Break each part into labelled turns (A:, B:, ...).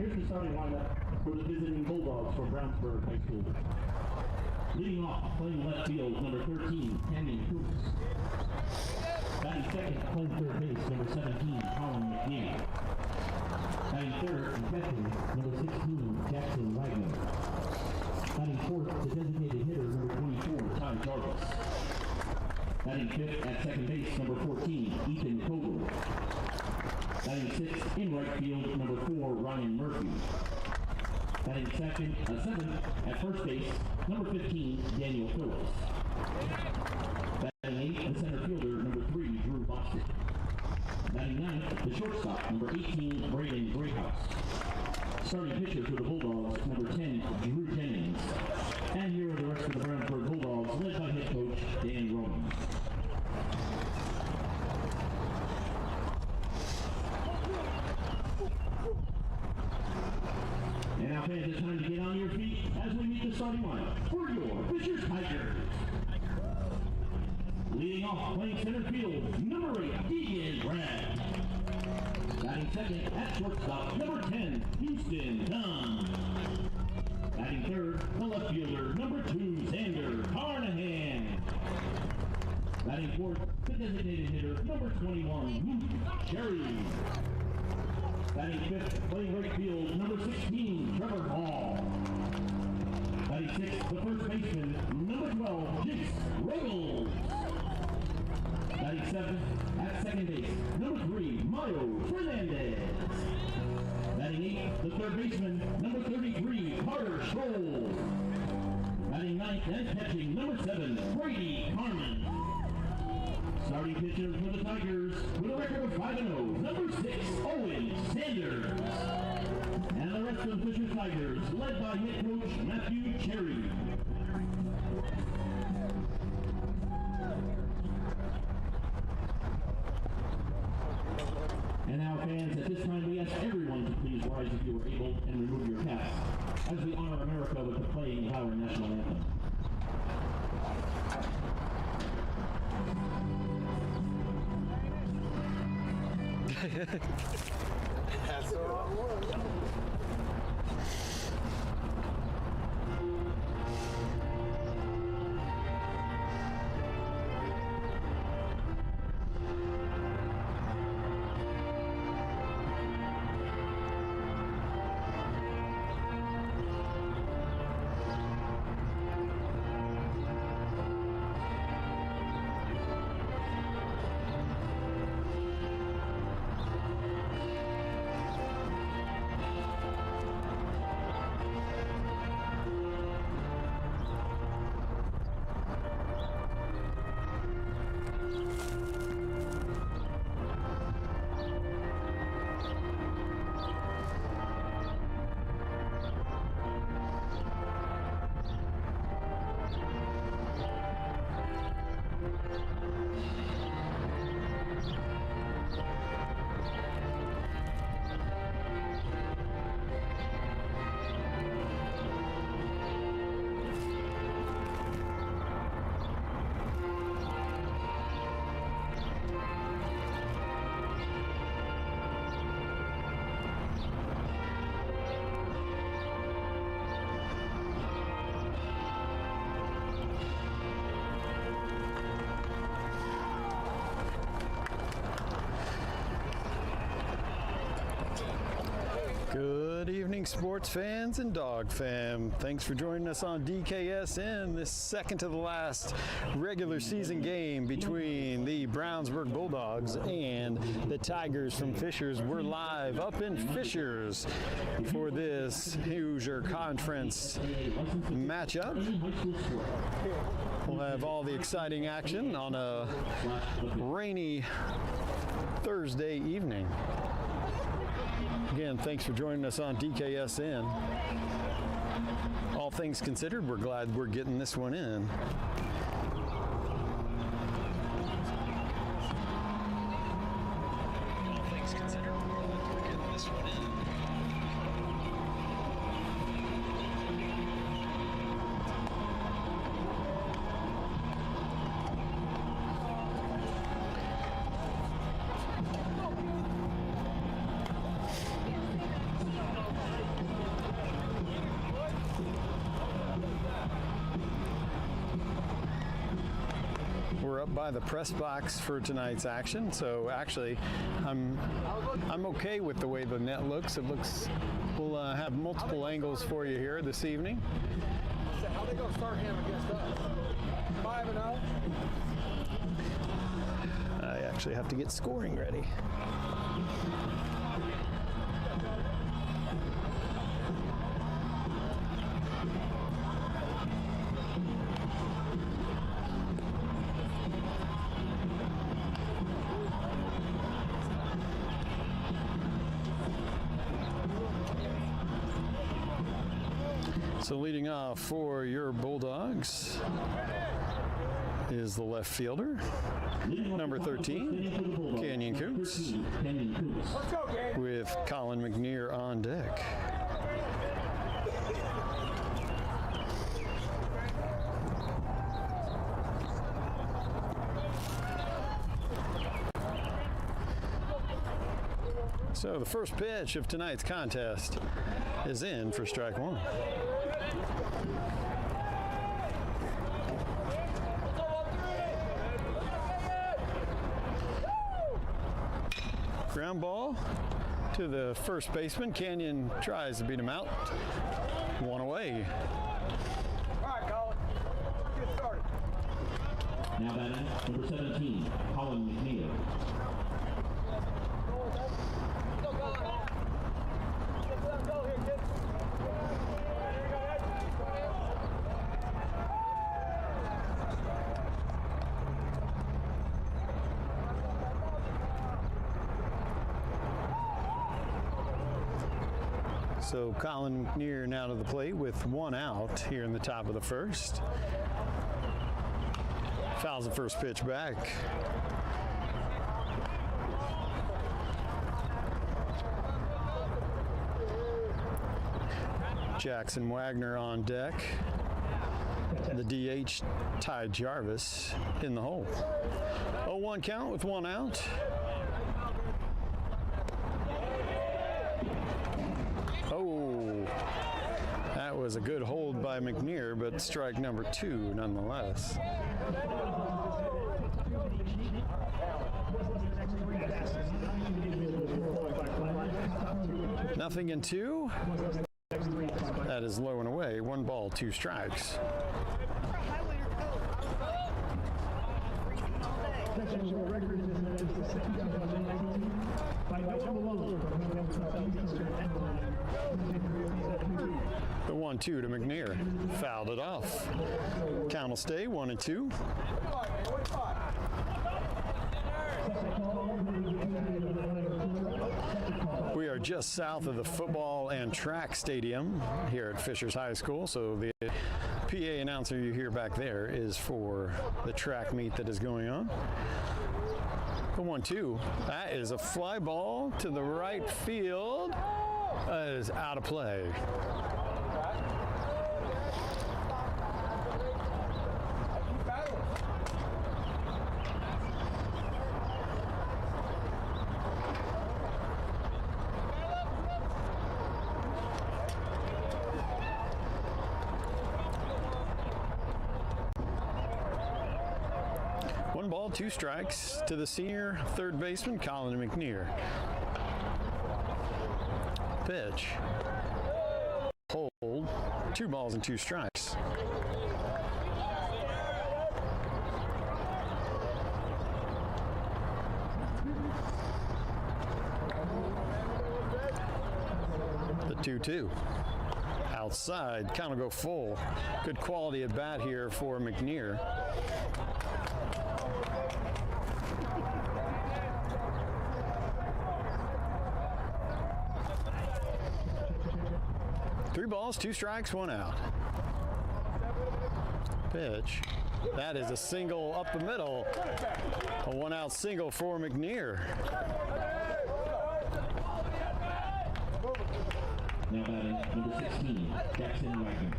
A: Here's the starting lineup for the visiting Bulldogs from Brownsburg High School. Leading off, playing left field, number 13, Canyon Coops. Batting second, playing third base, number 17, Colin McNeil. Batting third and catching, number 16, Jackson Wagner. Batting fourth, the designated hitter, number 24, Ty Jarvis. Batting fifth at second base, number 14, Ethan Kogel. Batting sixth in right field, number 4, Ryan Murphy. Batting seventh at first base, number 15, Daniel Phillips. Batting eighth, the center fielder, number 3, Drew Bostic. Batting ninth, the shortstop, number 18, Braden Grayhouse. Starting pitcher for the Bulldogs, number 10, Drew Jennings. And here are the rest of the Brownsburg Bulldogs, led by head coach Dan Roman. And now fans, it's time to get on your feet as we meet the starting lineup for your Fishers Tigers. Leading off, playing center field, number 8, Deegan Brad. Batting second at shortstop, number 10, Houston Dunn. Batting third, the left fielder, number 2, Xander Carnahan. Batting fourth, the designated hitter, number 21, Luke Cherry. Batting fifth, playing right field, number 16, Trevor Hall. Batting sixth, the first baseman, number 12, Jace Ruggles. Batting seventh, at second base, number 3, Mario Fernandez. Batting eighth, the third baseman, number 33, Carter Scholl. Batting ninth and catching, number 7, Brady Carmen. Starting pitchers for the Tigers with a record of 5-0, number 6, Owen Sanders. And the rest of the Fishers Tigers, led by head coach Matthew Cherry. And now fans, at this time we ask everyone to please rise if you are able and remove your caps as we honor America with the playing of our national anthem.
B: That's the wrong one.
C: Good evening, sports fans and dog fam. Thanks for joining us on DKSN, this second to the last regular season game between the Brownsburg Bulldogs and the Tigers from Fishers. We're live up in Fishers for this Hoosier Conference matchup. We'll have all the exciting action on a rainy Thursday evening. Again, thanks for joining us on DKSN. All things considered, we're glad we're getting this one in. All things considered, we're glad we're getting this one in. we're up by the press box for tonight's action. So actually, I'm okay with the way the net looks. We'll have multiple angles for you here this evening.
B: How are they going to start him against us? 5-0?
C: I actually have to get scoring ready. So leading off for your Bulldogs is the left fielder, number 13, Canyon Coots, with Colin McNear on deck. So the first pitch of tonight's contest is in for strike one. Ground ball to the first baseman. Canyon tries to beat him out. One away.
B: All right, Colin. Get started.
A: Now batting, number 17, Colin McNear.
B: Go here, kid.
C: So Colin McNear now to the plate with one out here in the top of the first. Fouls the first pitch back. Jackson Wagner on deck. The DH, Ty Jarvis, in the hole. 0-1 count with one out. Oh, that was a good hold by McNear, but strike number 2 nonetheless. Nothing in 2. That is low and away. 1 ball, 2 strikes. The 1-2 to McNear. Fouled it off. Count will stay 1-2. We are just south of the football and track stadium here at Fishers High School, so the PA announcer you hear back there is for the track meet that is going on. The 1-2, that is a fly ball to the right field. That is out of play. One ball, 2 strikes to the senior third baseman, Colin McNear. Pitch. Hold. 2 balls and 2 strikes. The 2-2. Outside, count will go full. Good quality at bat here for McNear. Three balls, 2 strikes, 1 out. Pitch. That is a single up the middle. A 1-out single for McNear.
A: Now batting, number 16, Jackson Wagner.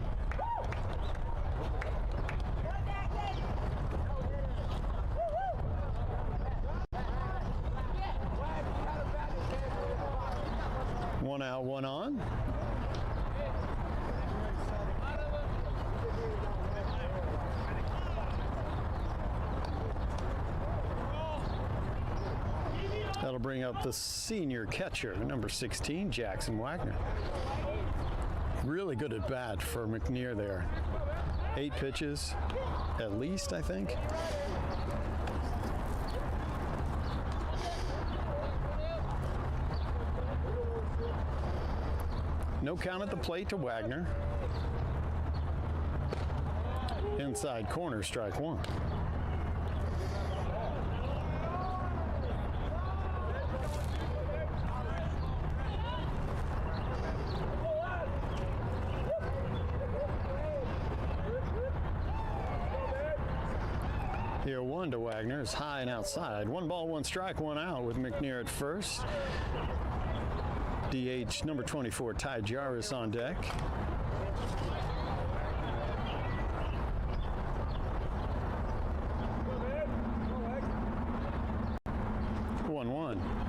C: One out, 1 on. That'll bring up the senior catcher, number 16, Jackson Wagner. Really good at bat for McNear there. 8 pitches, at least, I think. No count at the plate to Wagner. Inside corner, strike one. Here, 1 to Wagner is high and outside. 1 ball, 1 strike, 1 out with McNear at first. DH number 24, Ty Jarvis on deck.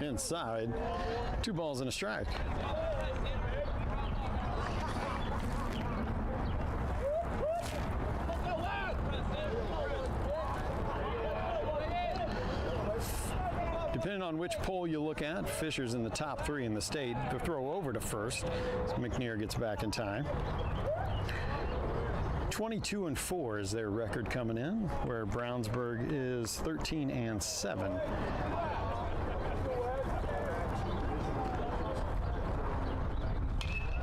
C: Inside, 2 balls and a strike. Depending on which poll you look at, Fishers in the top 3 in the state to throw over to first. So McNear gets back in time. 22-4 is their record coming in, where Brownsburg is 13-7.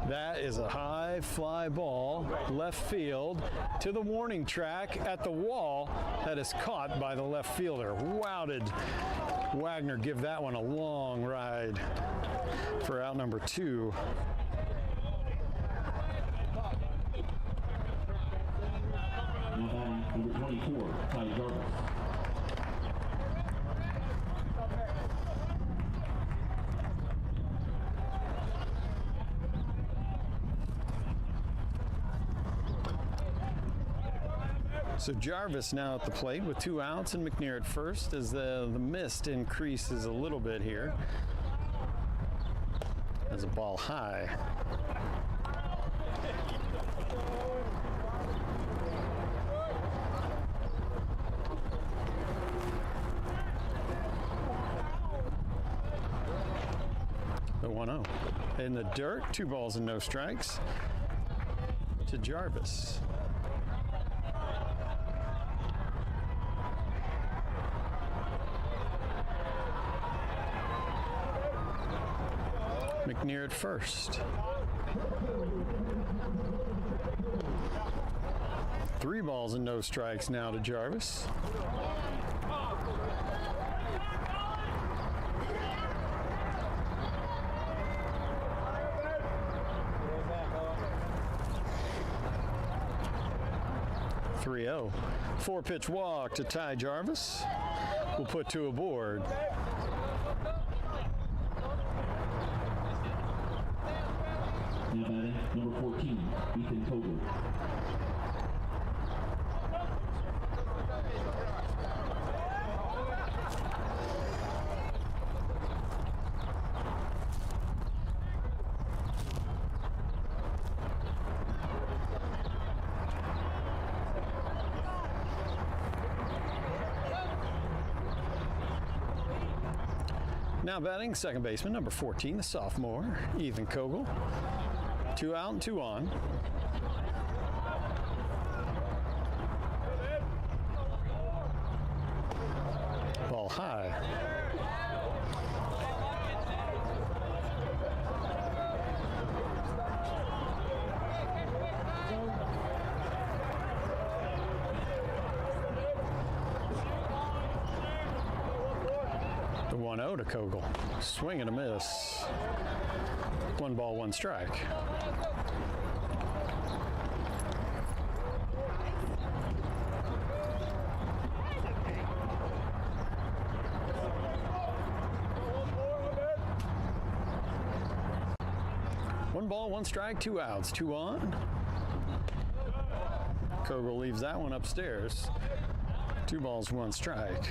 C: That is a high fly ball, left field, to the warning track at the wall. That is caught by the left fielder. Wow, did Wagner give that one a long ride for out number 2.
A: Number 24, Ty Jarvis.
C: So Jarvis now at the plate with 2 outs and McNear at first as the mist increases a little bit here. As a ball high. The 1-0. In the dirt, 2 balls and no strikes to Jarvis. McNear at first. 3 balls and no strikes now to Jarvis. .30. 4-pitch walk to Ty Jarvis. We'll put 2 aboard.
A: Now batting, number 14, Ethan Kogel.
C: Now batting, second baseman, number 14, the sophomore, Ethan Kogel. 2 out and 2 on. Ball high. The 1-0 to Kogel. Swing and a miss. 1 ball, 1 strike. One ball, 1 strike, 2 outs, 2 on. Kogel leaves that one upstairs. 2 balls, 1 strike.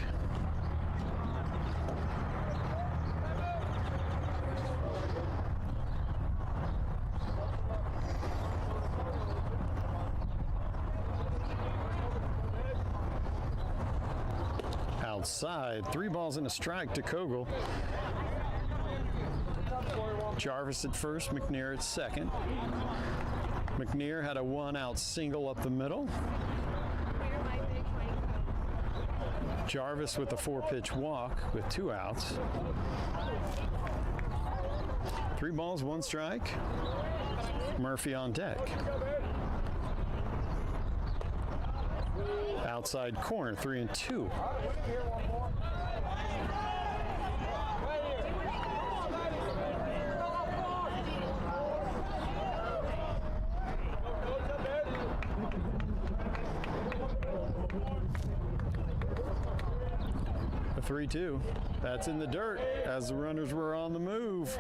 C: Outside, 3 balls and a strike to Kogel. Jarvis at first, McNair at second. McNair had a 1-out single up the middle. Jarvis with a 4-pitch walk with 2 outs. 3 balls, 1 strike. Murphy on deck. Outside corner, 3-2. A 3-2. That's in the dirt as the runners were on the move.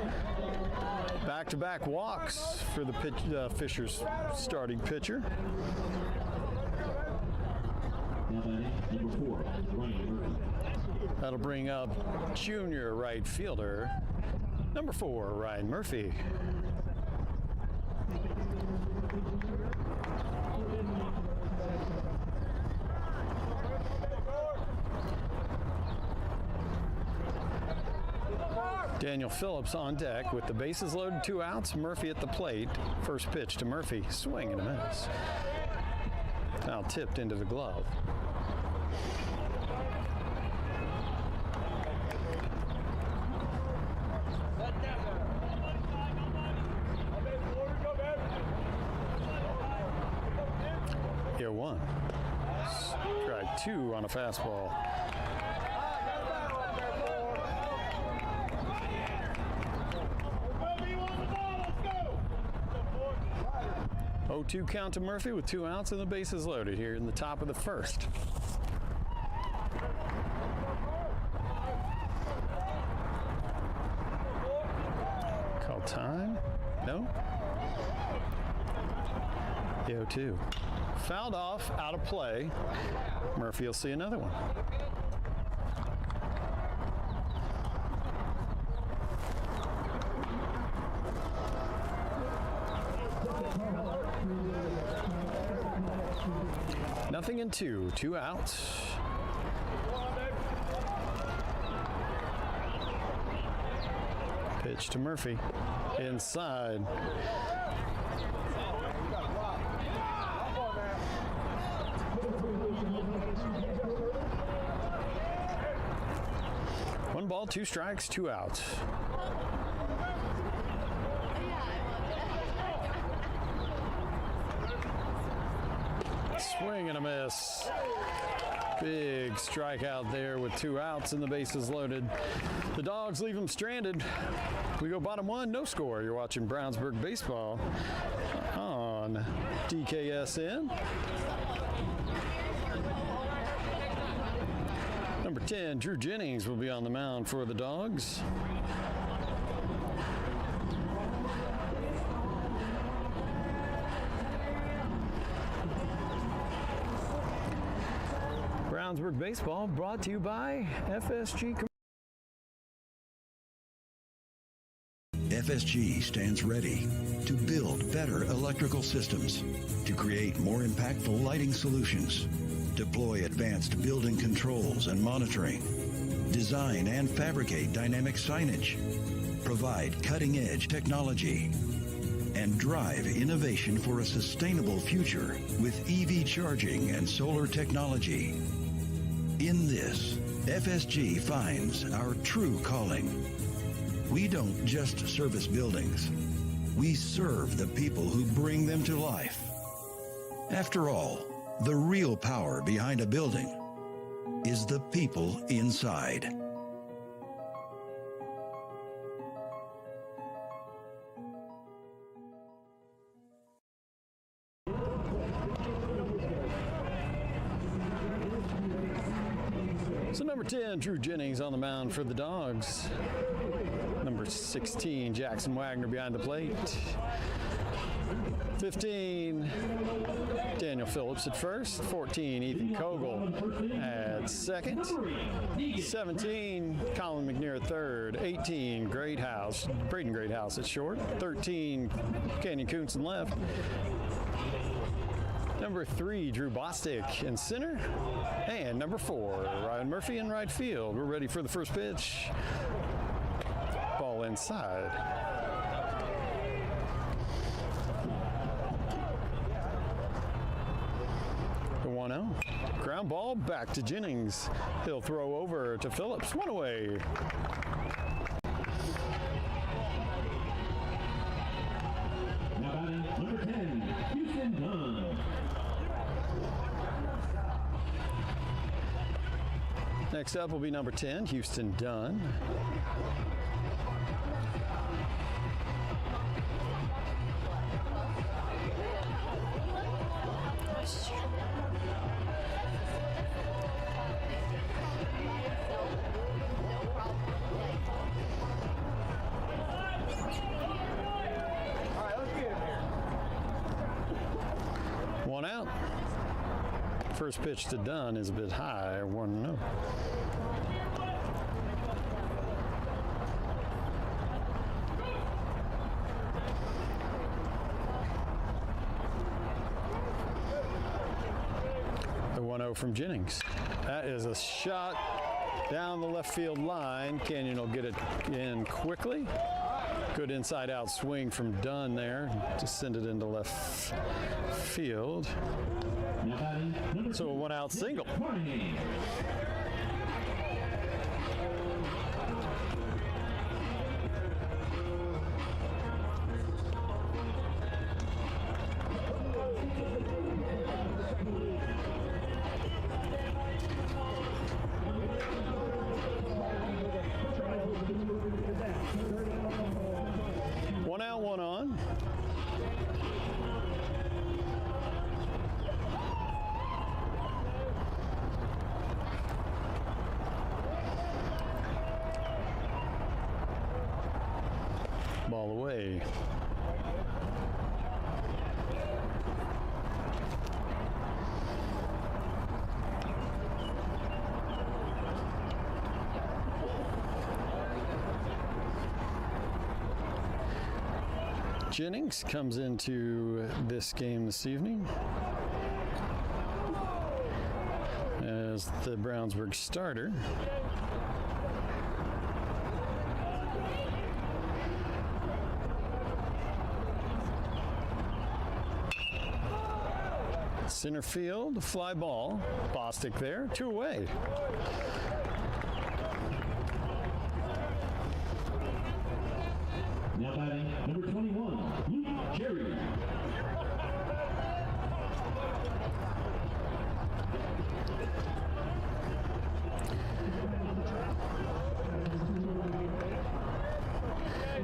C: Back-to-back walks for the Fishers starting pitcher.
A: Now batting, number 4, Ryan Murphy.
C: That'll bring up junior right fielder, number 4, Ryan Murphy. Daniel Phillips on deck with the bases loaded, 2 outs. Murphy at the plate. First pitch to Murphy, swing and a miss. Now tipped into the glove. Here 1. Strike 2 on a fastball. 0-2 count to Murphy with 2 outs and the bases loaded here in the top of the first. Call time? No? The 0-2. Fouled off, out of play. Murphy will see another one. Nothing in 2, 2 outs. Pitch to Murphy, inside. One ball, 2 strikes, 2 outs. Swing and a miss. Big strikeout there with 2 outs and the bases loaded. The Dogs leave them stranded. We go bottom 1, no score. You're watching Brownsburg Baseball on DKSN. Number 10, Drew Jennings will be on the mound for the Dogs. Brownsburg Baseball brought to you by FSG.
D: FSG stands ready to build better electrical systems, to create more impactful lighting solutions, deploy advanced building controls and monitoring, design and fabricate dynamic signage, provide cutting-edge technology, and drive innovation for a sustainable future with EV charging and solar technology. In this, FSG finds our true calling. We don't just service buildings. We serve the people who bring them to life. After all, the real power behind a building is the people inside.
C: So number 10, Drew Jennings on the mound for the Dogs. Number 16, Jackson Wagner behind the plate. 15, Daniel Phillips at first. 14, Ethan Kogel at second. 17, Colin McNair at third. 18, Braden Greathouse at short. 13, Canyon Coonson left. Number 3, Drew Bostic in center. And number 4, Ryan Murphy in right field. We're ready for the first pitch. Ball inside. The 1-0. Ground ball back to Jennings. He'll throw over to Phillips. One away.
A: Now batting number 10, Houston Dunn.
C: Next up will be number 10, Houston Dunn. One out. First pitch to Dunn is a bit high, 1-0. The 1-0 from Jennings. That is a shot down the left field line. Canyon will get it in quickly. Good inside-out swing from Dunn there to send it into left field. So a one-out single. One out, one on. Ball away. Jennings comes into this game this evening as the Brownsburg starter. Center field, fly ball. Bostic there, 2 away.
A: Now batting number 21, Luke Jerry.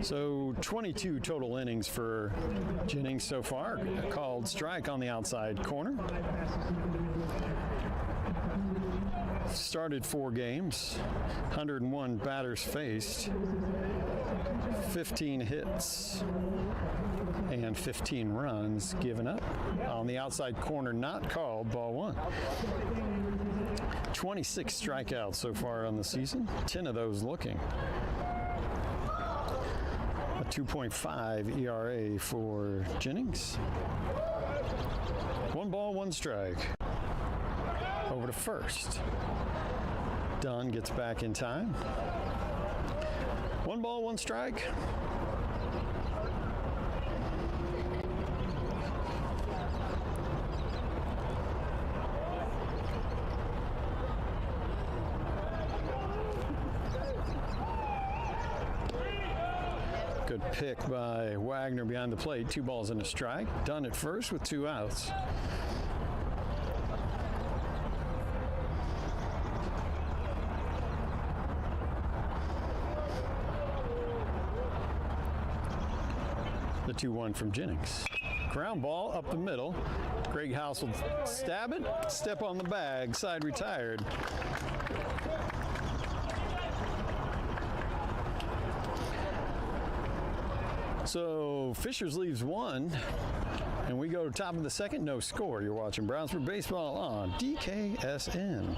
C: So 22 total innings for Jennings so far. A called strike on the outside corner. Started 4 games, 101 batters faced, 15 hits, and 15 runs given up. On the outside corner, not called, ball 1. 26 strikeouts so far on the season, 10 of those looking. A 2.5 ERA for Jennings. 1 ball, 1 strike. Over to first. Dunn gets back in time. 1 ball, 1 strike. Good pick by Wagner behind the plate. 2 balls and a strike. Dunn at first with 2 outs. The 2-1 from Jennings. Ground ball up the middle. Greg House will stab it, step on the bag, side retired. So Fishers leaves 1, and we go to top of the second, no score. You're watching Brownsburg Baseball on DKSN.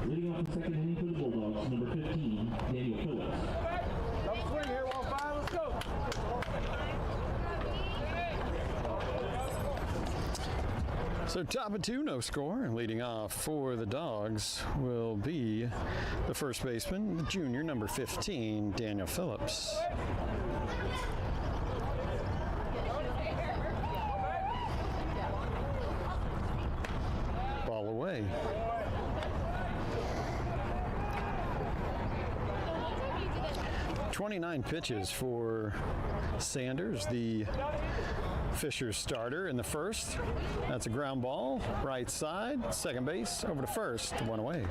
A: Leading off the second inning for the Bulldogs, number 15, Daniel Phillips.
B: Double swing here, 1-5, let's go.
C: So top of 2, no score. Leading off for the Dogs will be the first baseman, the junior, number 15, Daniel Phillips. Ball away. "29 pitches for Sanders, the Fishers starter in the first. That's a ground ball, right side, second base, over to first, 1 away.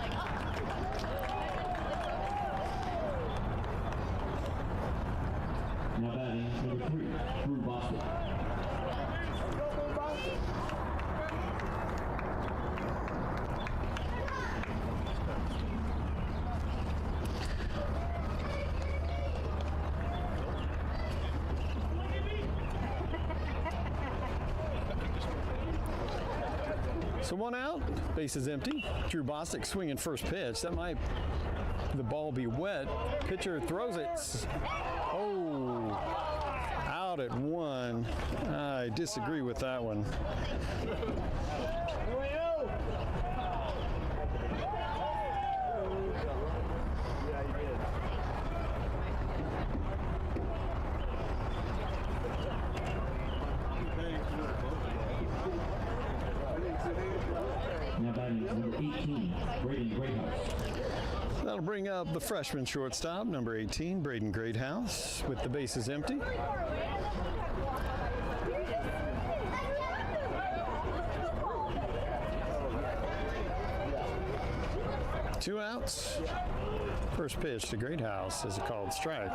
A: Now batting, number 3, Drew Boston.
C: So 1 out, base is empty. Drew Bostic swinging first pitch. That might the ball be wet. Pitcher throws it. Oh, out at 1. I disagree with that one.
A: Now batting, number 18, Braden Greathouse.
C: That'll bring up the freshman shortstop, number 18, Braden Greathouse, with the bases empty. Two outs. First pitch to Greathouse is a called strike.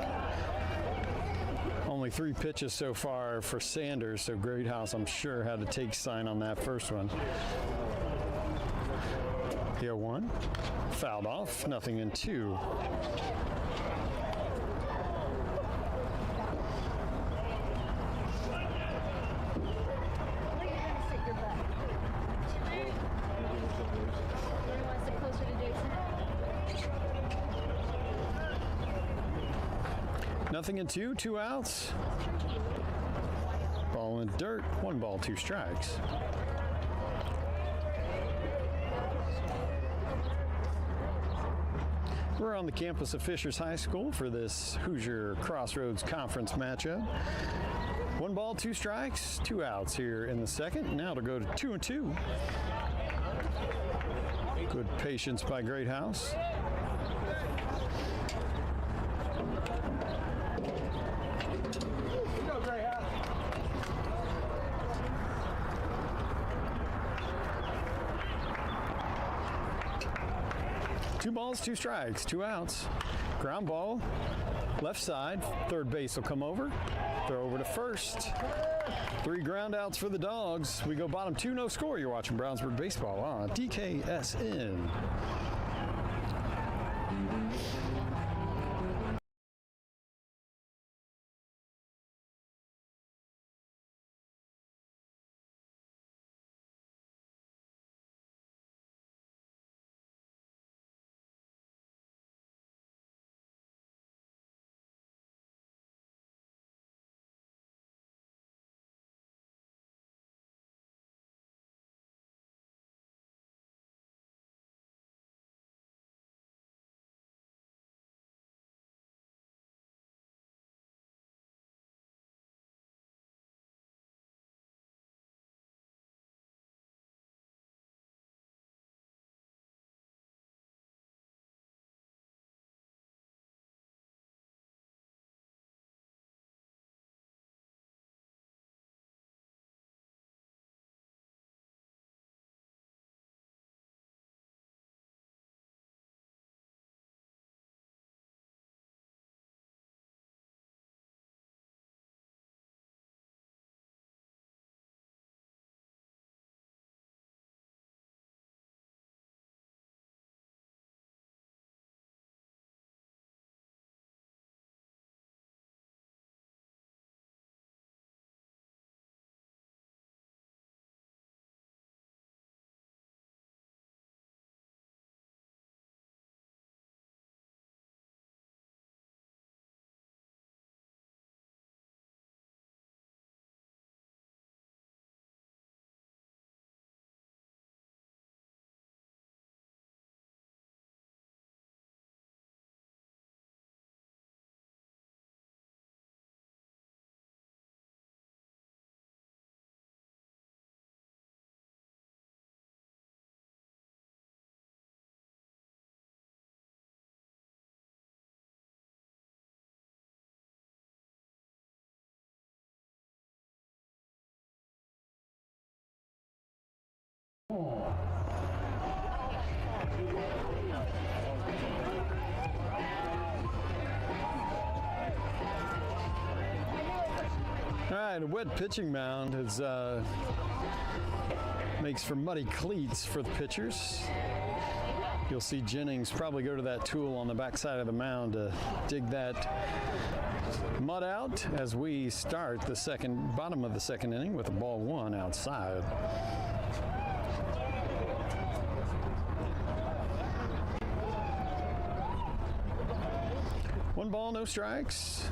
C: Only 3 pitches so far for Sanders, so Greathouse, I'm sure, had a take sign on that first one. The 0-1, fouled off, 0-2. Nothing in 2, 2 outs. Ball in the dirt, 1 ball, 2 strikes. We're on the campus of Fishers High School for this Hoosier Crossroads Conference matchup. 1 ball, 2 strikes, 2 outs here in the second. Now to go to 2-2. Good patience by Greathouse.
B: Go, Greathouse.
C: 2 balls, 2 strikes, 2 outs. Ground ball, left side. Third base will come over. Throw over to first. 3 ground outs for the Dogs. We go bottom 2, no score. You're watching Brownsburg Baseball on DKSN.
A: ball.
C: All right, a wet pitching mound is makes for muddy cleats for the pitchers. You'll see Jennings probably go to that tool on the backside of the mound to dig that mud out as we start the bottom of the second inning with a ball one outside. One ball, no strikes.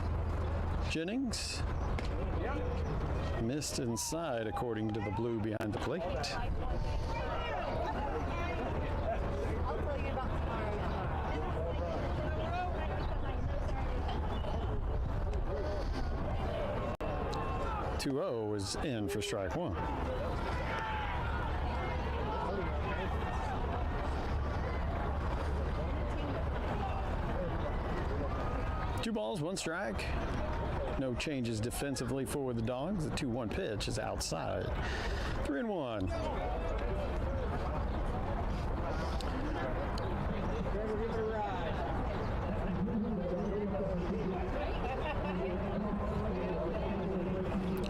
C: Jennings missed inside according to the blue behind the plate.
E: I'll tell you about tomorrow.
C: 2-0 is in for strike one. Two balls, one strike. No changes defensively for the Dogs. The 2-1 pitch is outside. 3-1.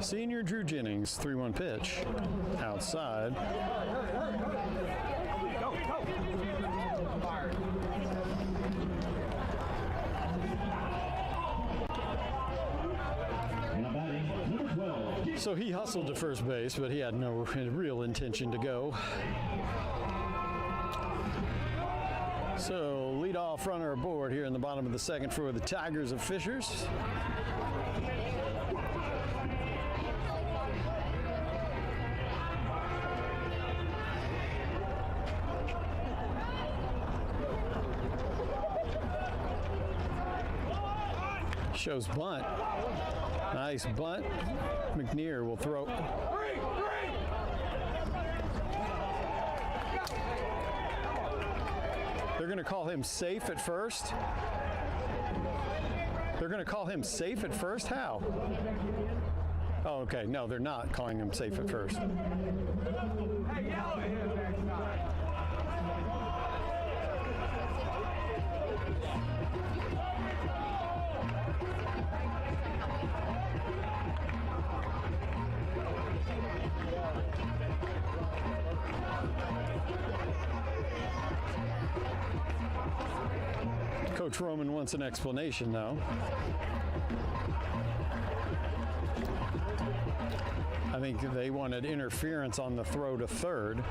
C: Senior Drew Jennings, 3-1 pitch, outside. So he hustled to first base, but he had no real intention to go. So leadoff runner aboard here in the bottom of the second for the Tigers of Fishers. Shows bunt. Nice bunt. McNear will throw. They're going to call him safe at first. They're going to call him safe at first? How? Oh, okay. No, they're not calling him safe at first.
B: Hey, yell at him next time.
C: Coach Roman wants an explanation, though. I think they wanted interference on the throw to third.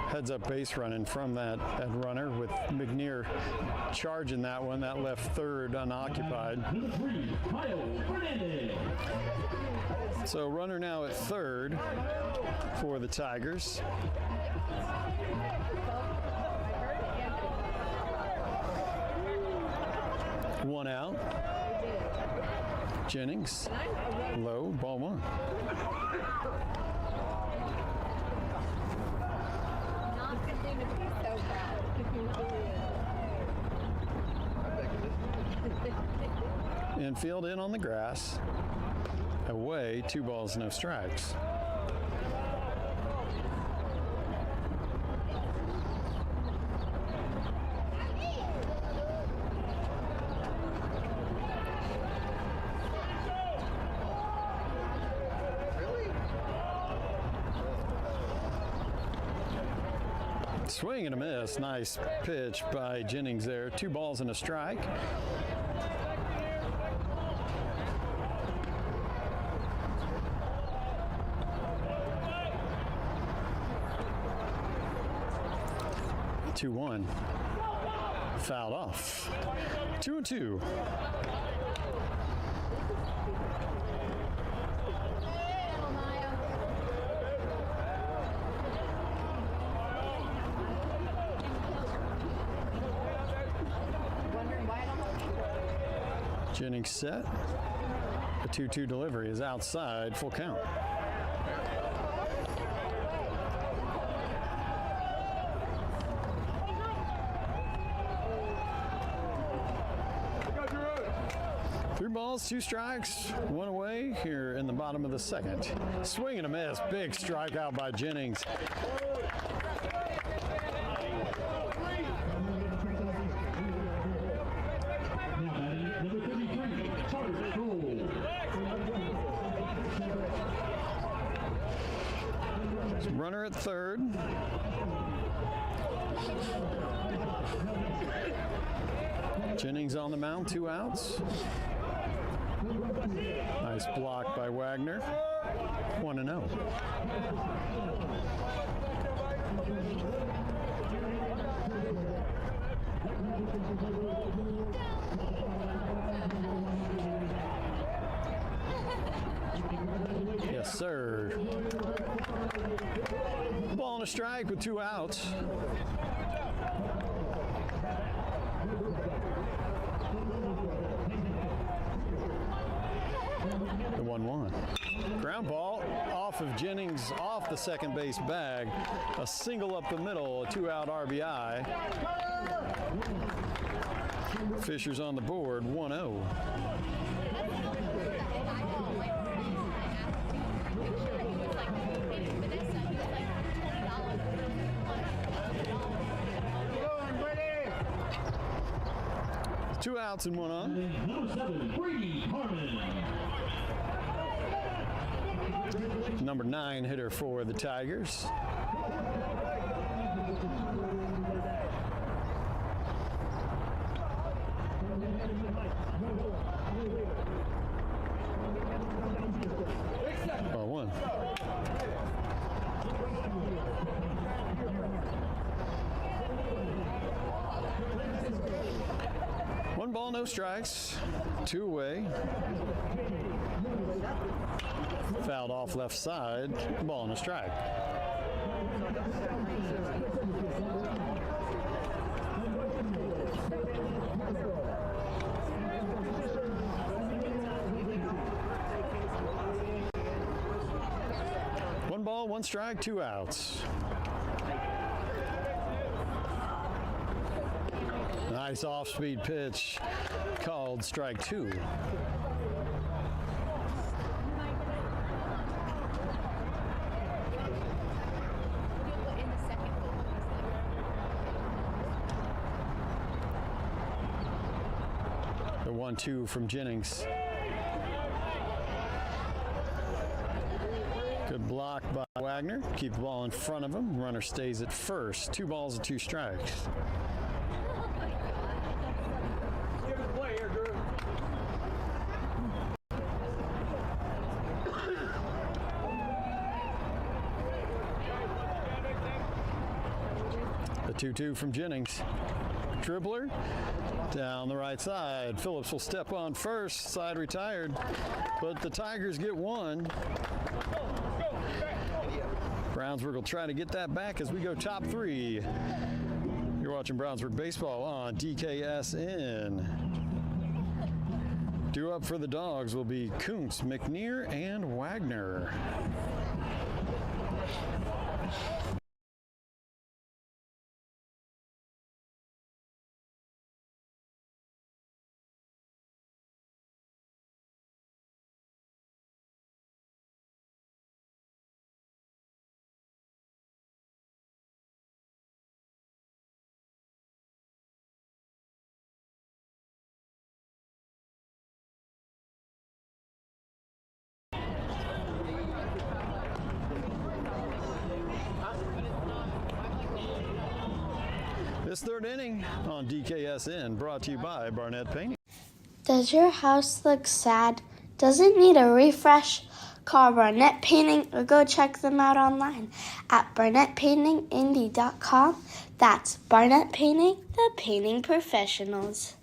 C: Heads up base running from that runner with McNear charging that one. That left third unoccupied.
A: Number 3, Kyle Fernandez.
C: So runner now at third for the Tigers. One out. Jennings, low, ball one.
E: Not good thing to be so proud.
C: Infield in on the grass. Away, 2 balls, no strikes. Swing and a miss. Nice pitch by Jennings there. 2 balls and a strike. Two-one. Fouled off. 2-2. Jennings set. The 2-2 delivery is outside, full count. 3 balls, 2 strikes, 1 away here in the bottom of the second. Swing and a miss. Big strikeout by Jennings.
A: Now batting number 33, Charles Cole.
C: Runner at third. Jennings on the mound, 2 outs. Nice block by Wagner. 1-0. Yes, sir. Ball and a strike with 2 outs. The 1-1. Ground ball off of Jennings, off the second base bag. A single up the middle, a 2-out RBI. Fishers on the board, 1-0. Two outs and 1 on.
A: Number 7, Brady Harmon.
C: Number 9 hitter for the Tigers. Ball 1. One ball, no strikes. 2 away. Fouled off left side. Ball and a strike. One ball, 1 strike, 2 outs. Nice off-speed pitch, called strike 2. The 1-2 from Jennings. Good block by Wagner. Keep the ball in front of him. Runner stays at first. 2 balls and 2 strikes. The 2-2 from Jennings. Dribbler down the right side. Phillips will step on first. Side retired, but the Tigers get 1. Brownsburg will try to get that back as we go top 3. You're watching Brownsburg Baseball on DKSN. Due up for the Dogs will be Kuntz, McNear, and Wagner. This 3rd inning on DKSN brought to you by Barnett Painting.
F: Does your house look sad? Does it need a refresh? Call Barnett Painting or go check them out online at barnettpaintingindy.com. That's Barnett Painting, the painting professionals.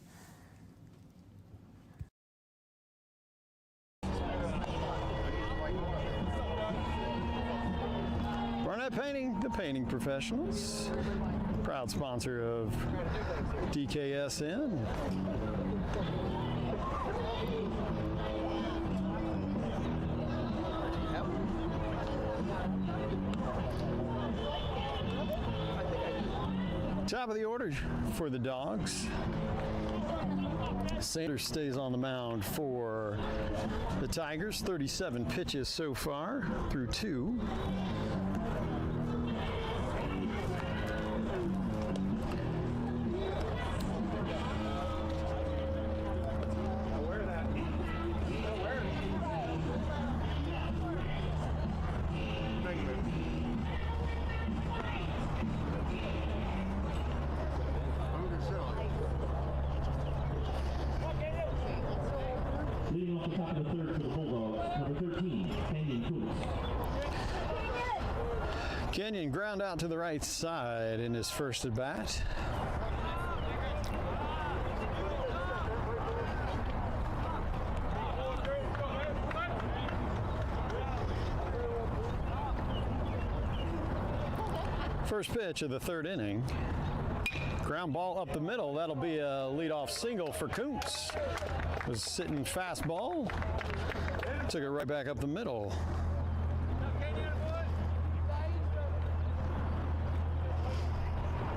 C: Barnett Painting, the painting professionals. Proud sponsor of DKSN. Top of the order for the Dogs. Sanders stays on the mound for the Tigers. 37 pitches so far through 2.
A: Leading off the top of the third for the Bulldogs, number 13, Kenyon Kuntz.
C: Kenyon ground out to the right side in his first at bat. First pitch of the third inning. Ground ball up the middle. That'll be a leadoff single for Kuntz. Was sitting fastball. Took it right back up the middle.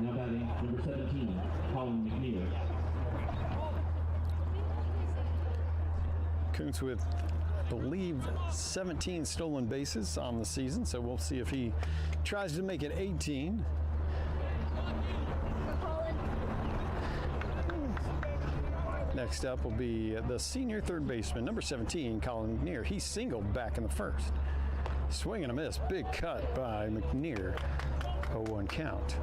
A: Now batting, number 17, Colin McNear.
C: Kuntz with, I believe, 17 stolen bases on the season, so we'll see if he tries to make it 18. Next up will be the senior third baseman, number 17, Colin McNear. He singled back in the first. Swing and a miss. Big cut by McNear. 0-1 count.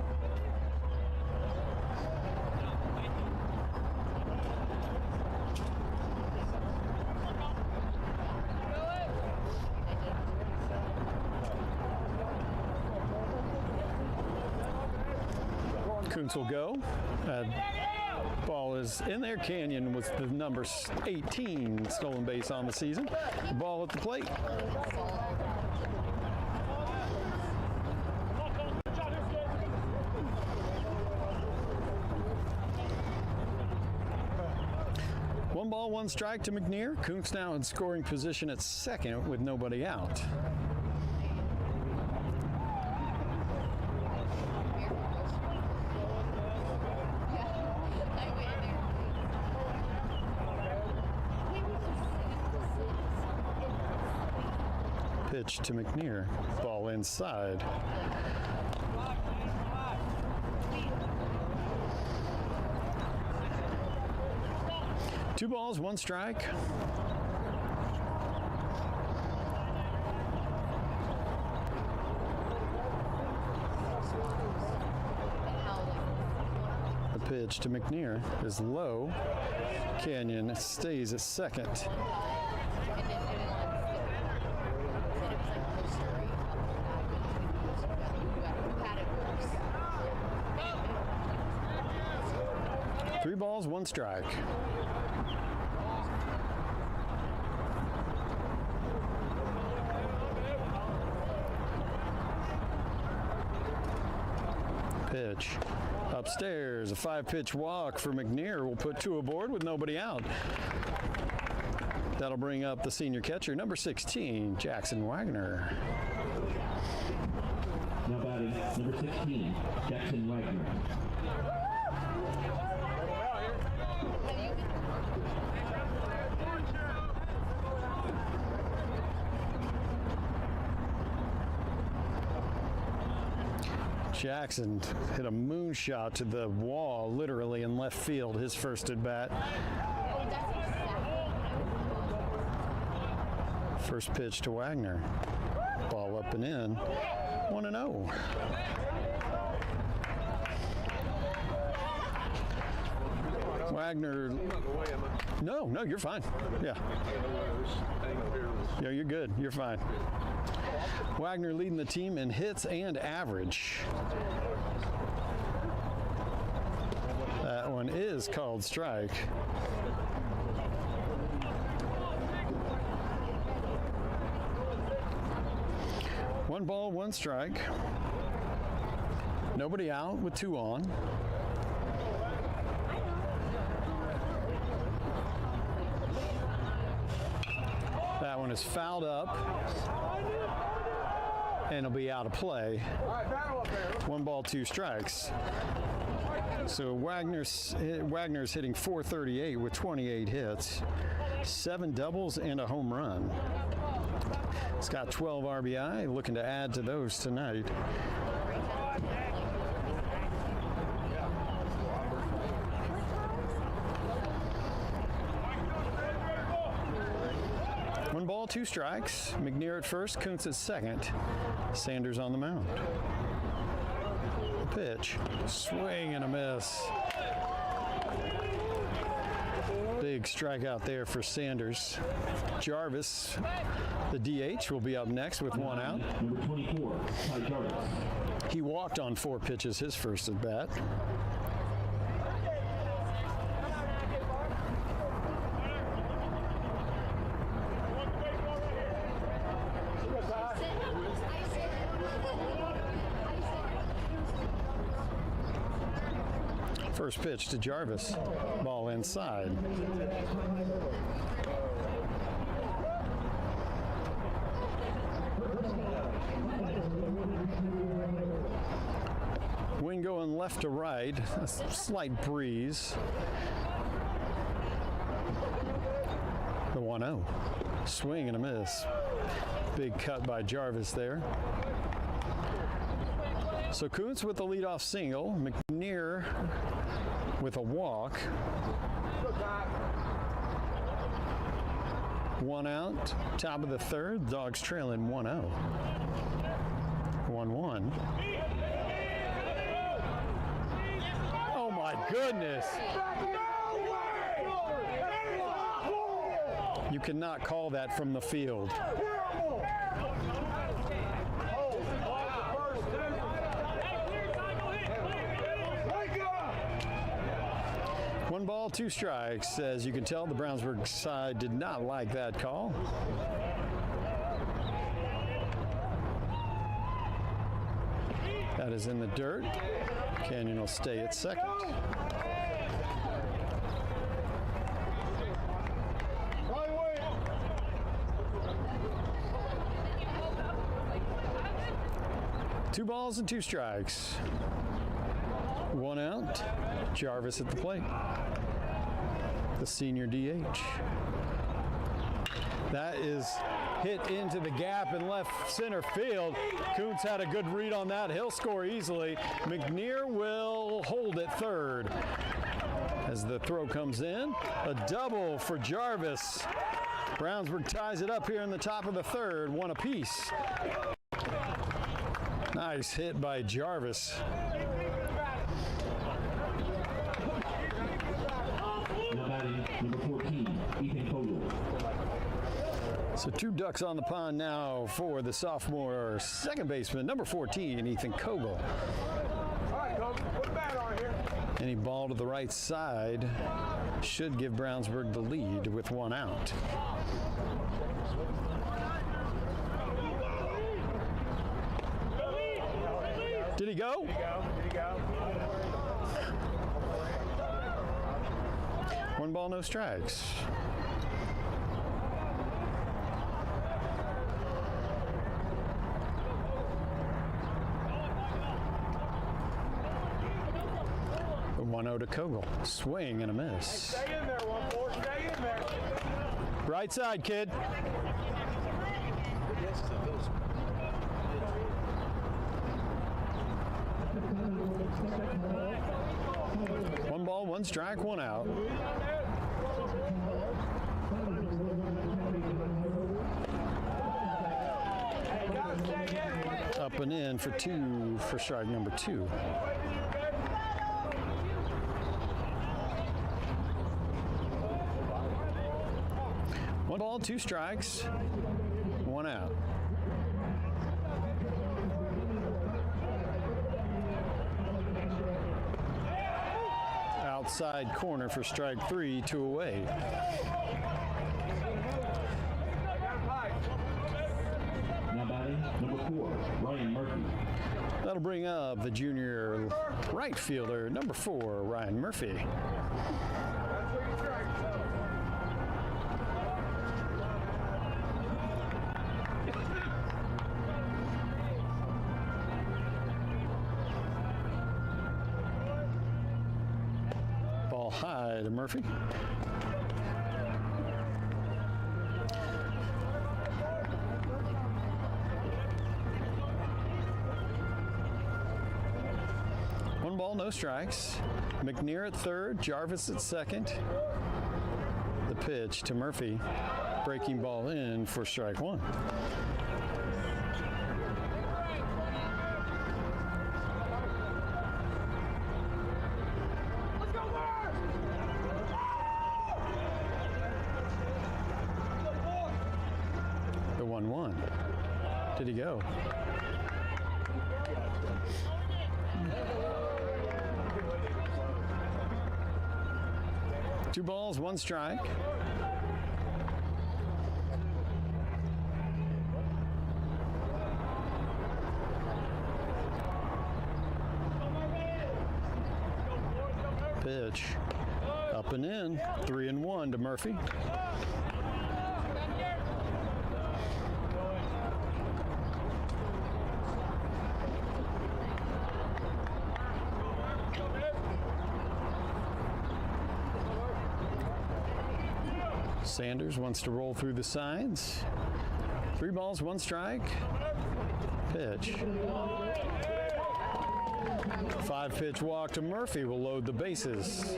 C: Kuntz will go. Ball is in there. Kenyon was the number 18 stolen base on the season. The ball at the plate. One ball, one strike to McNear. Kuntz now in scoring position at second with nobody out. Pitch to McNear. Ball inside. Two balls, one strike. The pitch to McNear is low. Kenyon stays at second. Three balls, one strike. Pitch upstairs, a 5-pitch walk for McNear. Will put 2 aboard with nobody out. That'll bring up the senior catcher, number 16, Jackson Wagner.
A: Now batting, number 16, Jackson Wagner.
C: Jackson hit a moonshot to the wall, literally in left field, his first at bat. First pitch to Wagner. Ball up and in. 1-0. Wagner. No, you're fine. Yeah. Yeah, you're good. You're fine. Wagner leading the team in hits and average. That one is called strike. One ball, one strike. Nobody out with 2 on. That one is fouled up. And it'll be out of play. 1 ball, 2 strikes. So Wagner's hitting .438 with 28 hits, 7 doubles, and a home run. He's got 12 RBI, looking to add to those tonight. One ball, 2 strikes. McNear at first, Kuntz at second. Sanders on the mound. Pitch, swing and a miss. Big strikeout there for Sanders. Jarvis, the DH, will be up next with 1 out.
A: Number 24, Ty Jarvis.
C: He walked on 4 pitches his first at bat. First pitch to Jarvis, ball inside. Wind going left to right, a slight breeze. The 1-0, swing and a miss. Big cut by Jarvis there. So Kuntz with the leadoff single, McNear with a walk. 1 out, top of the third, Dogs trailing 1-0. 1-1. Oh my goodness! You cannot call that from the field. One ball, 2 strikes. As you can tell, the Brownsburg side did not like that call. That is in the dirt. Canyon will stay at second. Two balls and 2 strikes. 1 out. Jarvis at the plate. The senior DH. That is hit into the gap in left center field. Kuntz had a good read on that. He'll score easily. McNear will hold at third. As the throw comes in, a double for Jarvis. Brownsburg ties it up here in the top of the third, 1 apiece. Nice hit by Jarvis.
A: Number 14, Ethan Kogel.
C: So 2 ducks on the pond now for the sophomore second baseman, number 14, Ethan Kogel.
B: All right, Coach, put a bat on here.
C: Any ball to the right side should give Brownsburg the lead with 1 out. Did he go?
B: Did he go?
C: 1 ball, no strikes. The 1-0 to Kogel. Swing and a miss.
B: Stay in there, 1-4. Stay in there.
C: Right side, kid. One ball, 1 strike, 1 out. Up and in for 2 for strike number 2. One ball, 2 strikes, 1 out. Outside corner for strike 3, 2 away.
A: Now batting, number 4, Ryan Murphy.
C: That'll bring up the junior right fielder, number 4, Ryan Murphy. ball high to Murphy. One ball, no strikes. McNear at third, Jarvis at second. The pitch to Murphy. Breaking ball in for strike one. The 1-1. Did he go? Two balls, one strike. Pitch up and in. 3-1 to Murphy. Sanders wants to roll through the sides. 3 balls, 1 strike. Pitch. 5-pitch walk to Murphy will load the bases.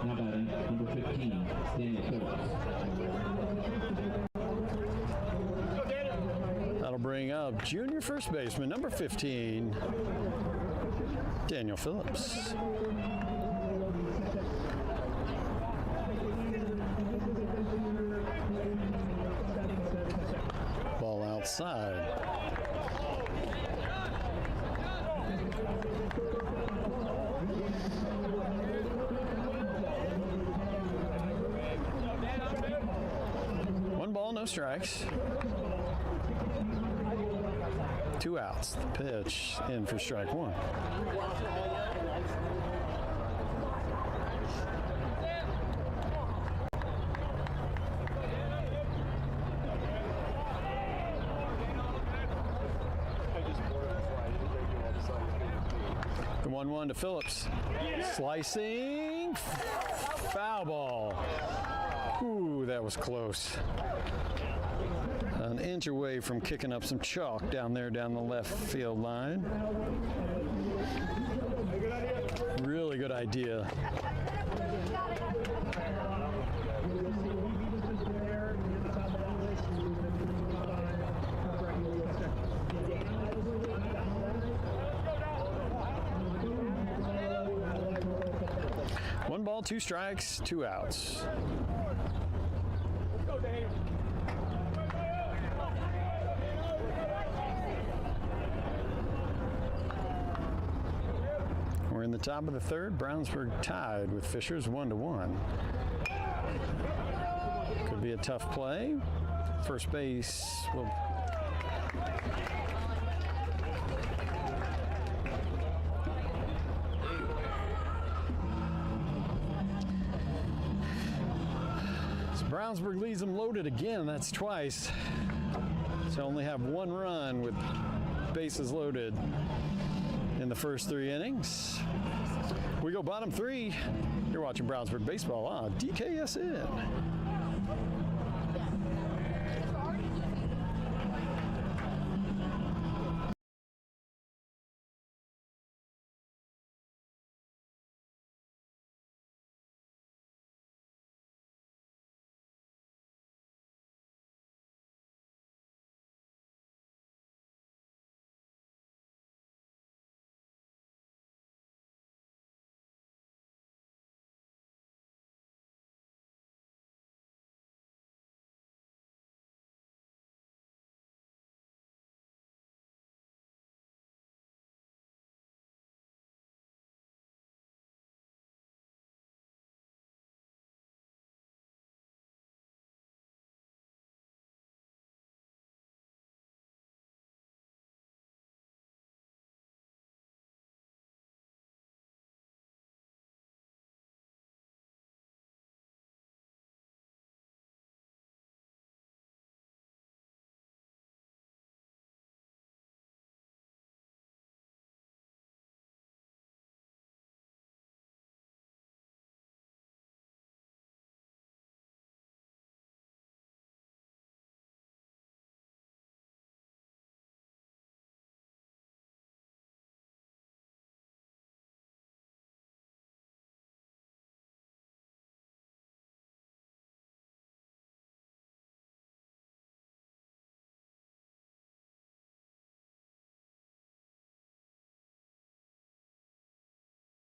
A: Now batting, number 15, Daniel Phillips.
C: That'll bring up junior first baseman, number 15, Daniel Phillips. Ball outside. One ball, no strikes. 2 outs. The pitch in for strike one. The 1-1 to Phillips. Slicing. Foul ball. Ooh, that was close. An inch away from kicking up some chalk down there down the left field line. Really good idea. One ball, 2 strikes, 2 outs. We're in the top of the third. Brownsburg tied with Fishers 1-1. Could be a tough play. First base will. Brownsburg leaves them loaded again. That's twice. So only have 1 run with bases loaded in the first 3 innings. We go bottom 3. You're watching Brownsburg baseball on DKSN.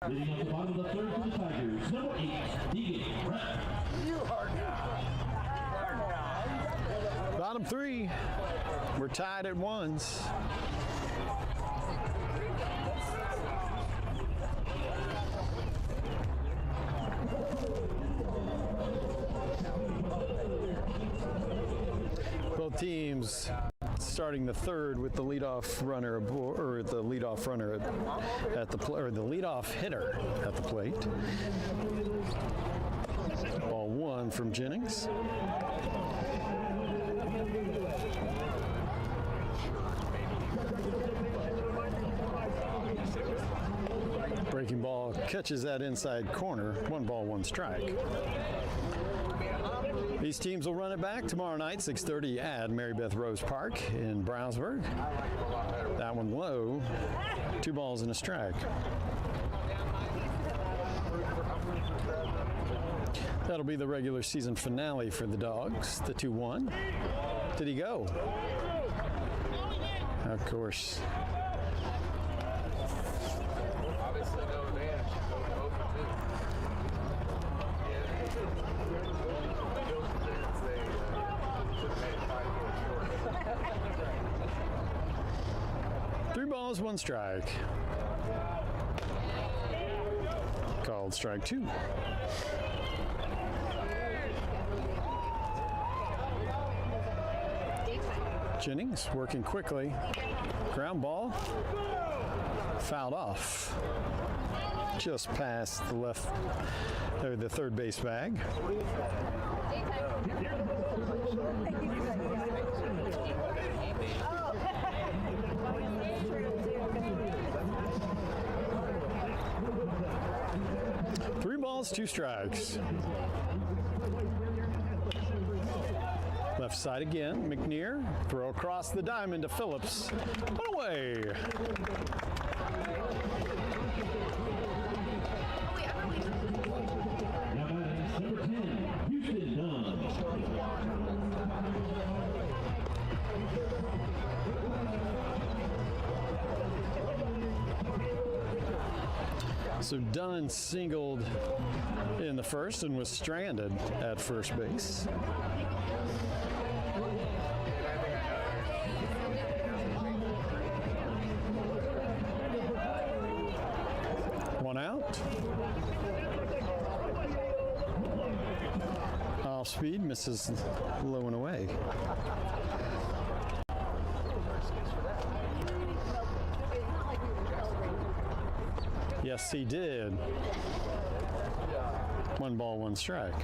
A: Leading up the bottom of the third for the Tigers, number 8, Deegan Brett.
C: Bottom 3. We're tied at ones. Both teams starting the third with the leadoff runner or the leadoff runner at the or the leadoff hitter at the plate. Ball 1 from Jennings. Breaking ball catches that inside corner. 1 ball, 1 strike. These teams will run it back tomorrow night, 6:30 at Mary Beth Rose Park in Brownsburg. That one low, 2 balls and a strike. That'll be the regular season finale for the Dogs, the 2-1. Did he go? Of course. Three balls, 1 strike. Called strike 2. Jennings working quickly. Ground ball. Fouled off. Just past the left, or the third base bag. Three balls, 2 strikes. Left side again, McNear. Throw across the diamond to Phillips. One away.
A: Now batting number 10, Houston Dunn.
C: So Dunn singled in the first and was stranded at first base. One out. Off speed, misses low and away. Yes, he did. 1 ball, 1 strike.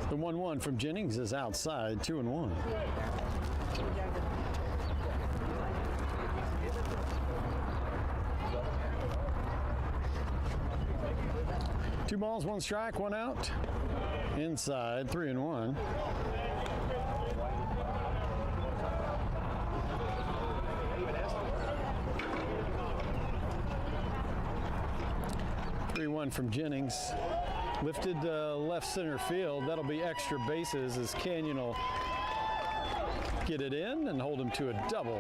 C: The 1-1 from Jennings is outside, 2-1. Two balls, 1 strike, 1 out. Inside, 3-1. From Jennings, lifted left center field. That'll be extra bases as Canyon will get it in and hold him to a double.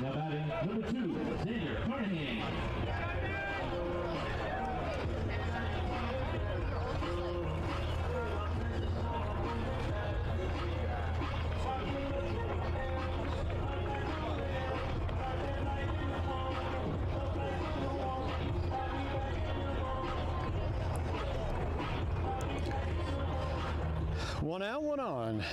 A: Now batting number 2, Xander Carnahan.
C: One out, 1 on.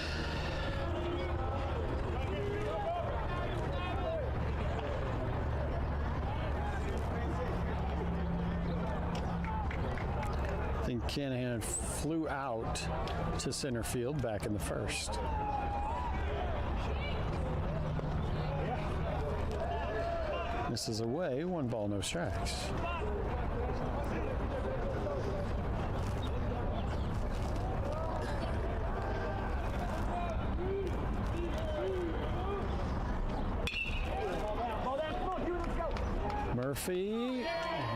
C: I think Canahan flew out to center field back in the first. This is away, 1 ball, no strikes. Murphy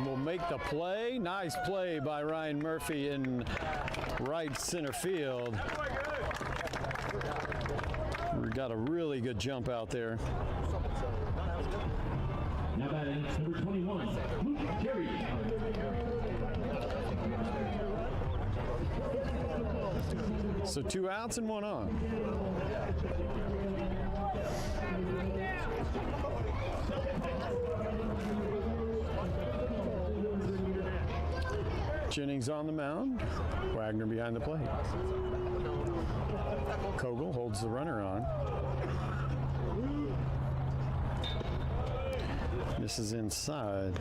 C: will make the play. Nice play by Ryan Murphy in right center field. We got a really good jump out there.
A: Now batting number 21, Luke Jerry.
C: So 2 outs and 1 on. Jennings on the mound. Wagner behind the plate. Kogel holds the runner on. This is inside.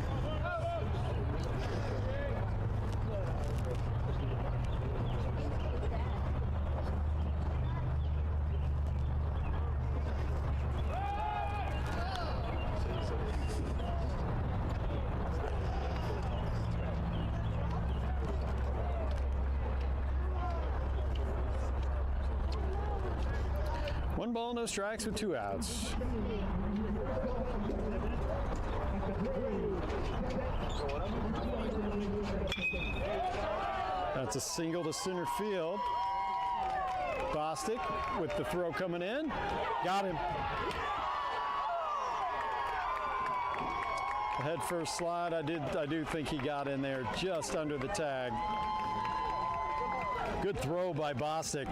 C: One ball, no strikes with 2 outs. That's a single to center field. Bostic with the throw coming in. Got him. The head first slide, I do think he got in there just under the tag. Good throw by Bostic.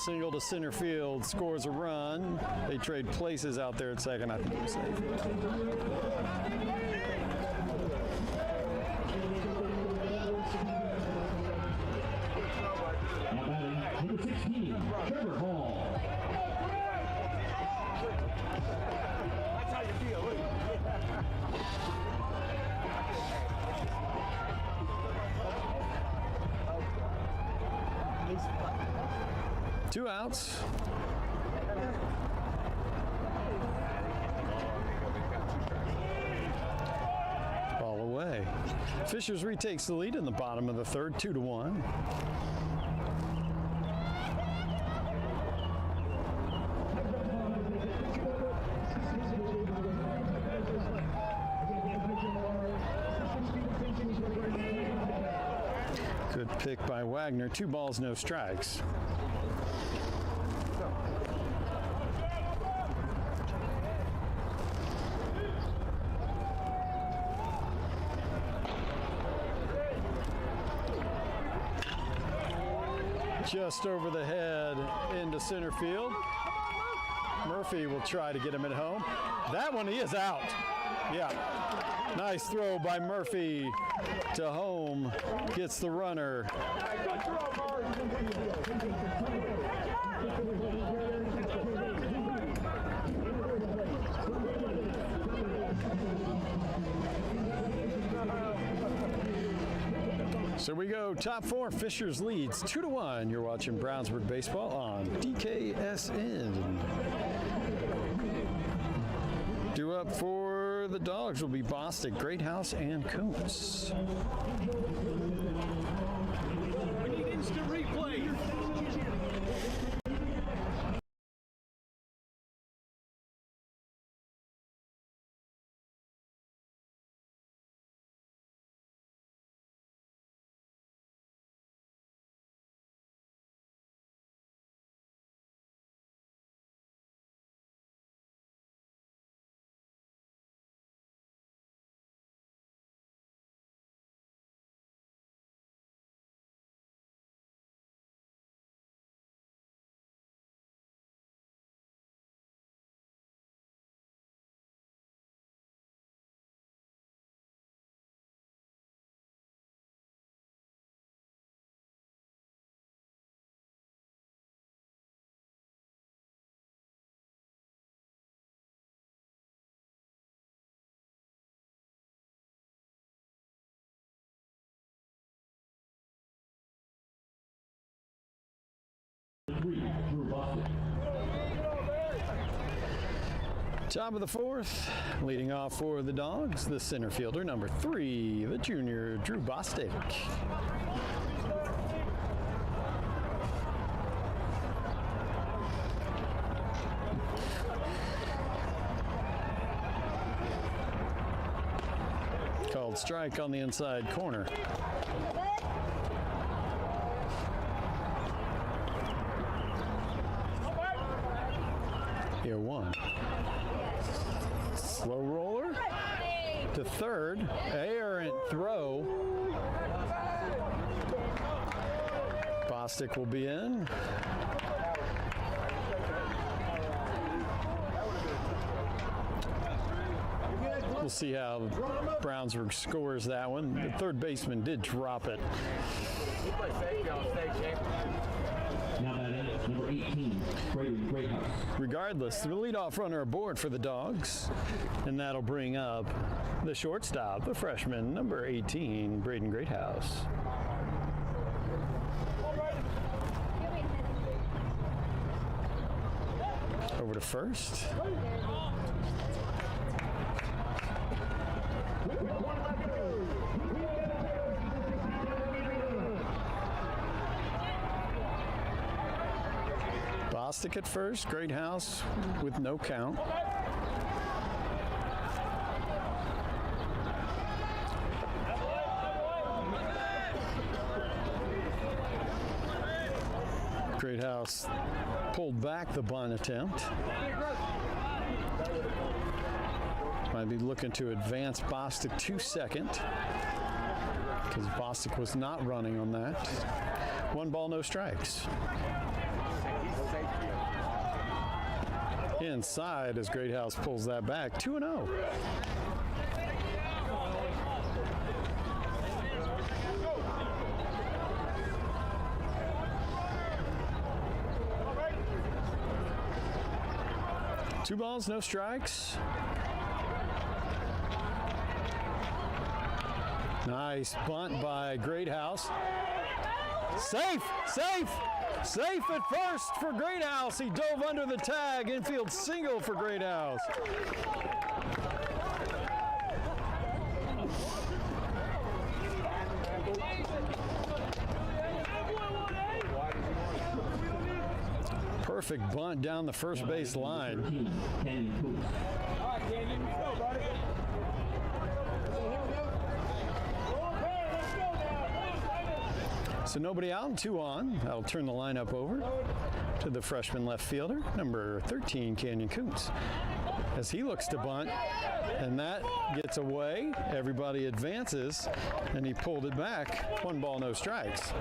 C: Single to center field, scores a run. They trade places out there at second. I think it was safe.
A: Now batting number 16, Trevor Hall.
B: That's how you feel. Look.
C: 2 outs. Ball away. Fishers retakes the lead in the bottom of the third, 2-1. Good pick by Wagner. 2 balls, no strikes. Just over the head into center field. Murphy will try to get him at home. That one, he is out. Yeah. Nice throw by Murphy to home. Gets the runner. So we go top 4. Fishers leads 2-1. You're watching Brownsburg baseball on DKSN. Due up for the Dogs will be Bostic, Greathouse, and Kuntz.
B: We need instant replay.
C: Top of the 4th, leading off for the Dogs, the center fielder, number 3, the junior, Drew Bostic. called strike on the inside corner. Here one. Slow roller to third. Errant throw. Bostic will be in. We'll see how Brownsburg scores that one. The third baseman did drop it.
A: Now batting number 18, Braden Greathouse.
C: Regardless, the leadoff runner aboard for the Dogs, and that'll bring up the shortstop, the freshman, number 18, Braden Greathouse. Over to first. Bostic at first, Greathouse with no count. Greathouse pulled back the bunt attempt. Might be looking to advance Bostic to second, because Bostic was not running on that. 1 ball, no strikes. Inside as Greathouse pulls that back. 2-0. Two balls, no strikes. Nice bunt by Greathouse. Safe, safe, safe at first for Greathouse. He dove under the tag. Infield single for Greathouse. Perfect bunt down the first base line. So nobody out and 2 on. That'll turn the lineup over to the freshman left fielder, number 13, Canyon Koontz. As he looks to bunt, and that gets away. Everybody advances, and he pulled it back. 1 ball, no strikes.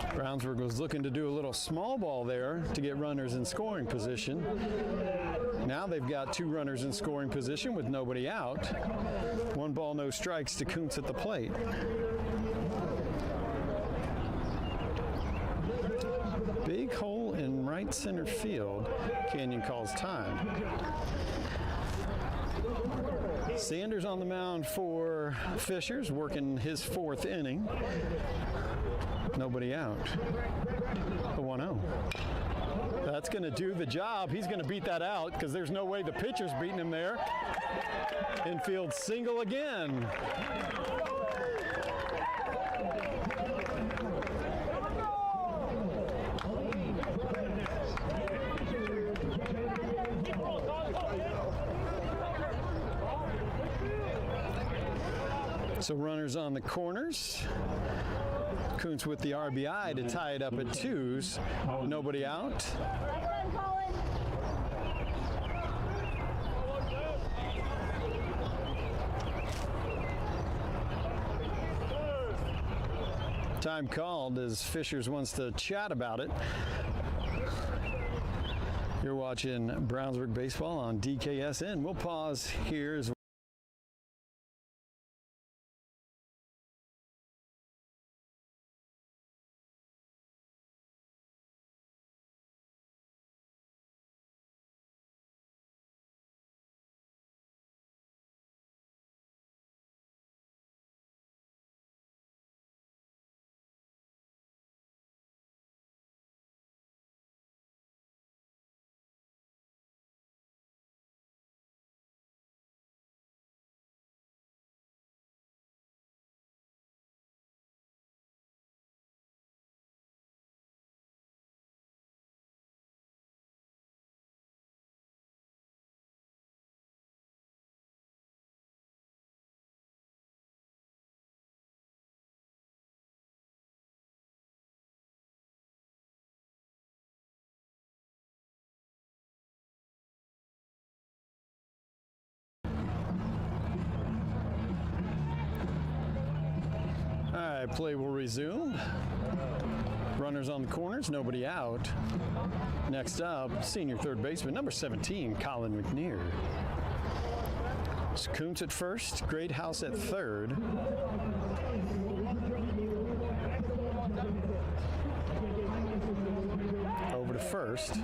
C: Brownsburg was looking to do a little small ball there to get runners in scoring position. Now they've got 2 runners in scoring position with nobody out. 1 ball, no strikes to Koontz at the plate. Big hole in right center field. Canyon calls time. Sanders on the mound for Fishers, working his 4th inning. Nobody out. The 1-0. That's going to do the job. He's going to beat that out because there's no way the pitcher's beating him there. Infield single again. So runners on the corners. Koontz with the RBI to tie it up at 2s. Nobody out. Time called as Fishers wants to chat about it. You're watching Brownsburg Baseball on DKSN. We'll pause here as right, play will resume. Runners on the corners, nobody out. Next up, senior third baseman, number 17, Colin McNear. Kuntz at first, Greathouse at third. Over to first.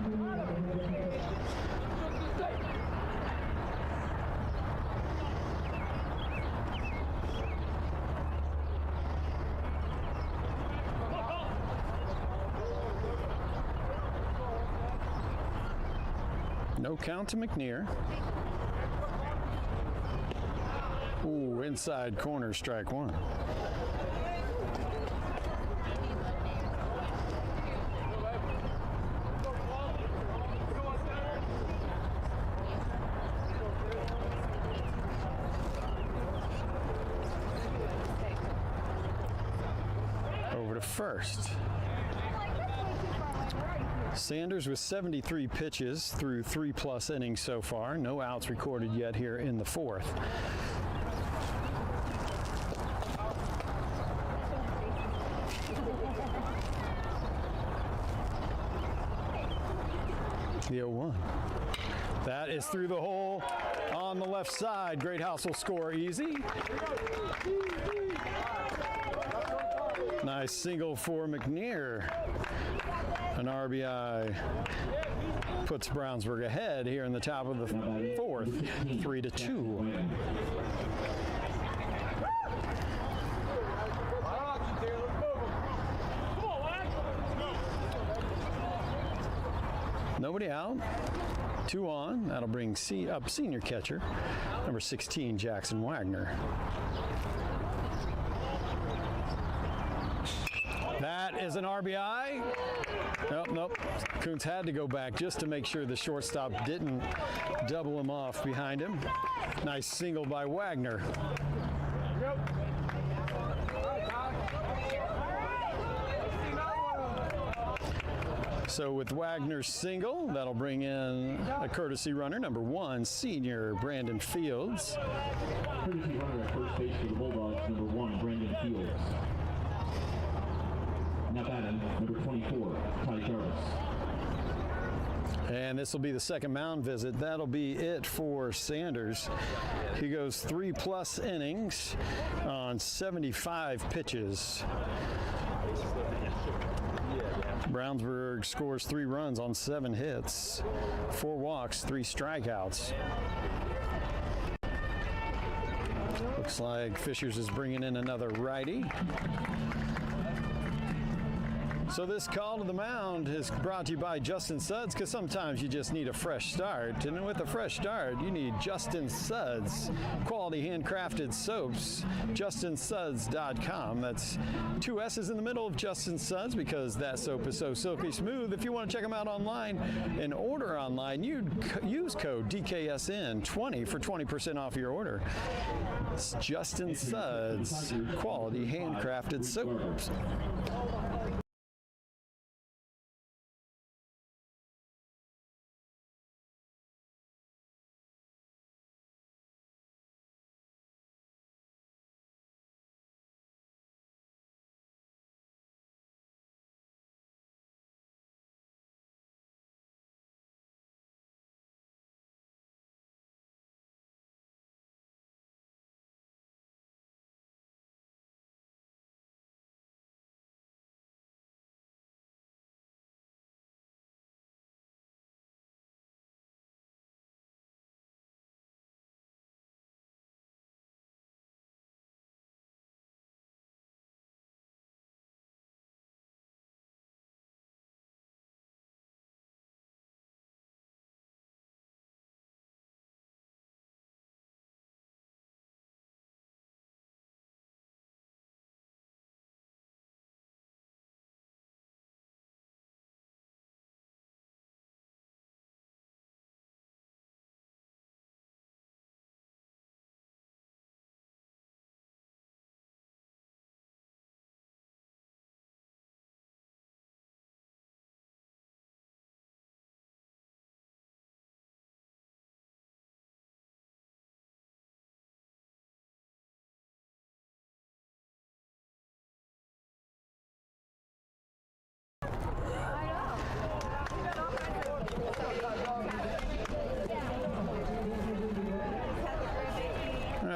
C: No count to McNear. Ooh, inside corner, strike one. Over to first. Sanders with 73 pitches through 3+ innings so far. No outs recorded yet here in the fourth. The 0-1. That is through the hole on the left side. Greathouse will score easy. Nice single for McNear. An RBI puts Brownsburg ahead here in the top of the fourth, 3-2. Nobody out. 2 on. That'll bring up senior catcher, number 16, Jackson Wagner. That is an RBI. Nope. Kuntz had to go back just to make sure the shortstop didn't double him off behind him. Nice single by Wagner. So with Wagner's single, that'll bring in a courtesy runner, number 1, senior Brandon Fields.
A: Courtesy runner at first base for the Bulldogs, number 1, Brandon Fields. Now batting, number 24, Ty Jarvis.
C: And this will be the second mound visit. That'll be it for Sanders. He goes 3+ innings on 75 pitches. Brownsburg scores 3 runs on 7 hits, 4 walks, 3 strikeouts. Looks like Fishers is bringing in another righty. So this call to the mound is brought to you by Justin Suds, because sometimes you just need a fresh start. And with a fresh start, you need Justin Suds. Quality handcrafted soaps, justinsuds.com. That's 2 S's in the middle of Justin Suds, because that soap is so silky smooth. If you want to check them out online and order online, you'd use code DKSN20 for 20% off your order. It's Justin Suds, quality handcrafted soaps.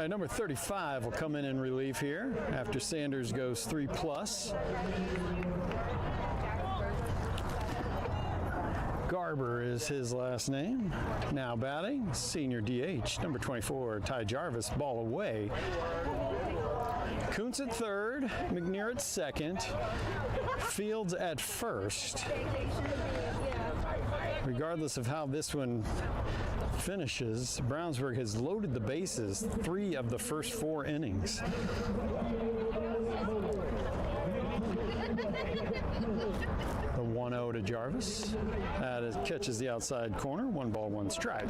C: right, number 35 will come in relief here after Sanders goes 3+. Garber is his last name. Now batting, senior DH, number 24, Ty Jarvis, ball away. Kuntz at third, McNear at second, Fields at first. Regardless of how this one finishes, Brownsburg has loaded the bases 3 of the first 4 innings. The 1-0 to Jarvis. That catches the outside corner. 1 ball, 1 strike.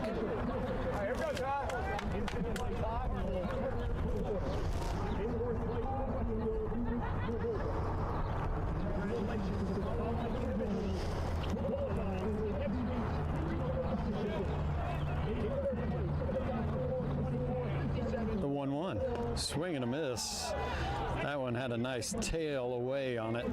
C: The 1-1. Swing and a miss. That one had a nice tail away on it.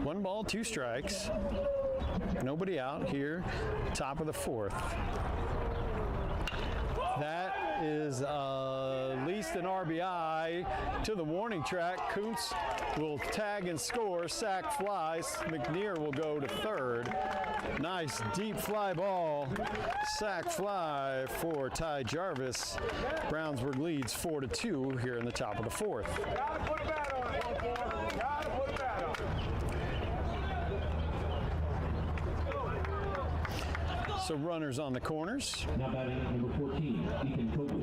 C: One ball, 2 strikes. Nobody out here. Top of the 4th. That is at least an RBI to the warning track. Kuntz will tag and score. Sack flies. McNear will go to third. Nice deep fly ball. Sack fly for Ty Jarvis. Brownsburg leads 4-2 here in the top of the 4th.
B: Gotta put a bat on it. Gotta put a bat on it.
C: So runners on the corners.
A: Now batting number 14, Ethan Coble.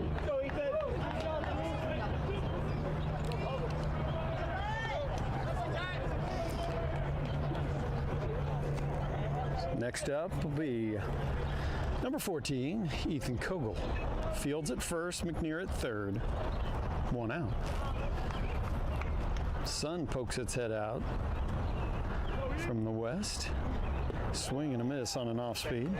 C: Next up will be number 14, Ethan Kogel. Fields at first, McNear at third. 1 out. Sun pokes its head out from the west. Swing and a miss on an off speed.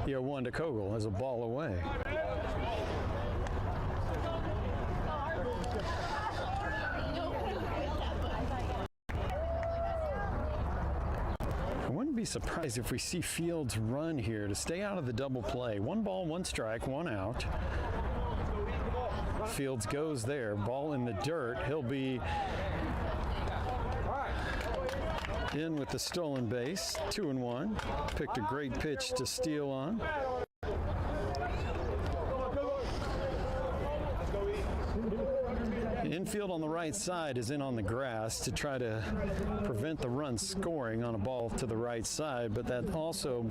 C: The 0-1 to Kogel as a ball away. I wouldn't be surprised if we see Fields run here to stay out of the double play. 1 ball, 1 strike, 1 out. Fields goes there, ball in the dirt. He'll be in with the stolen base, 2-1. Picked a great pitch to steal on. The infield on the right side is in on the grass to try to prevent the run scoring on a ball to the right side, but that also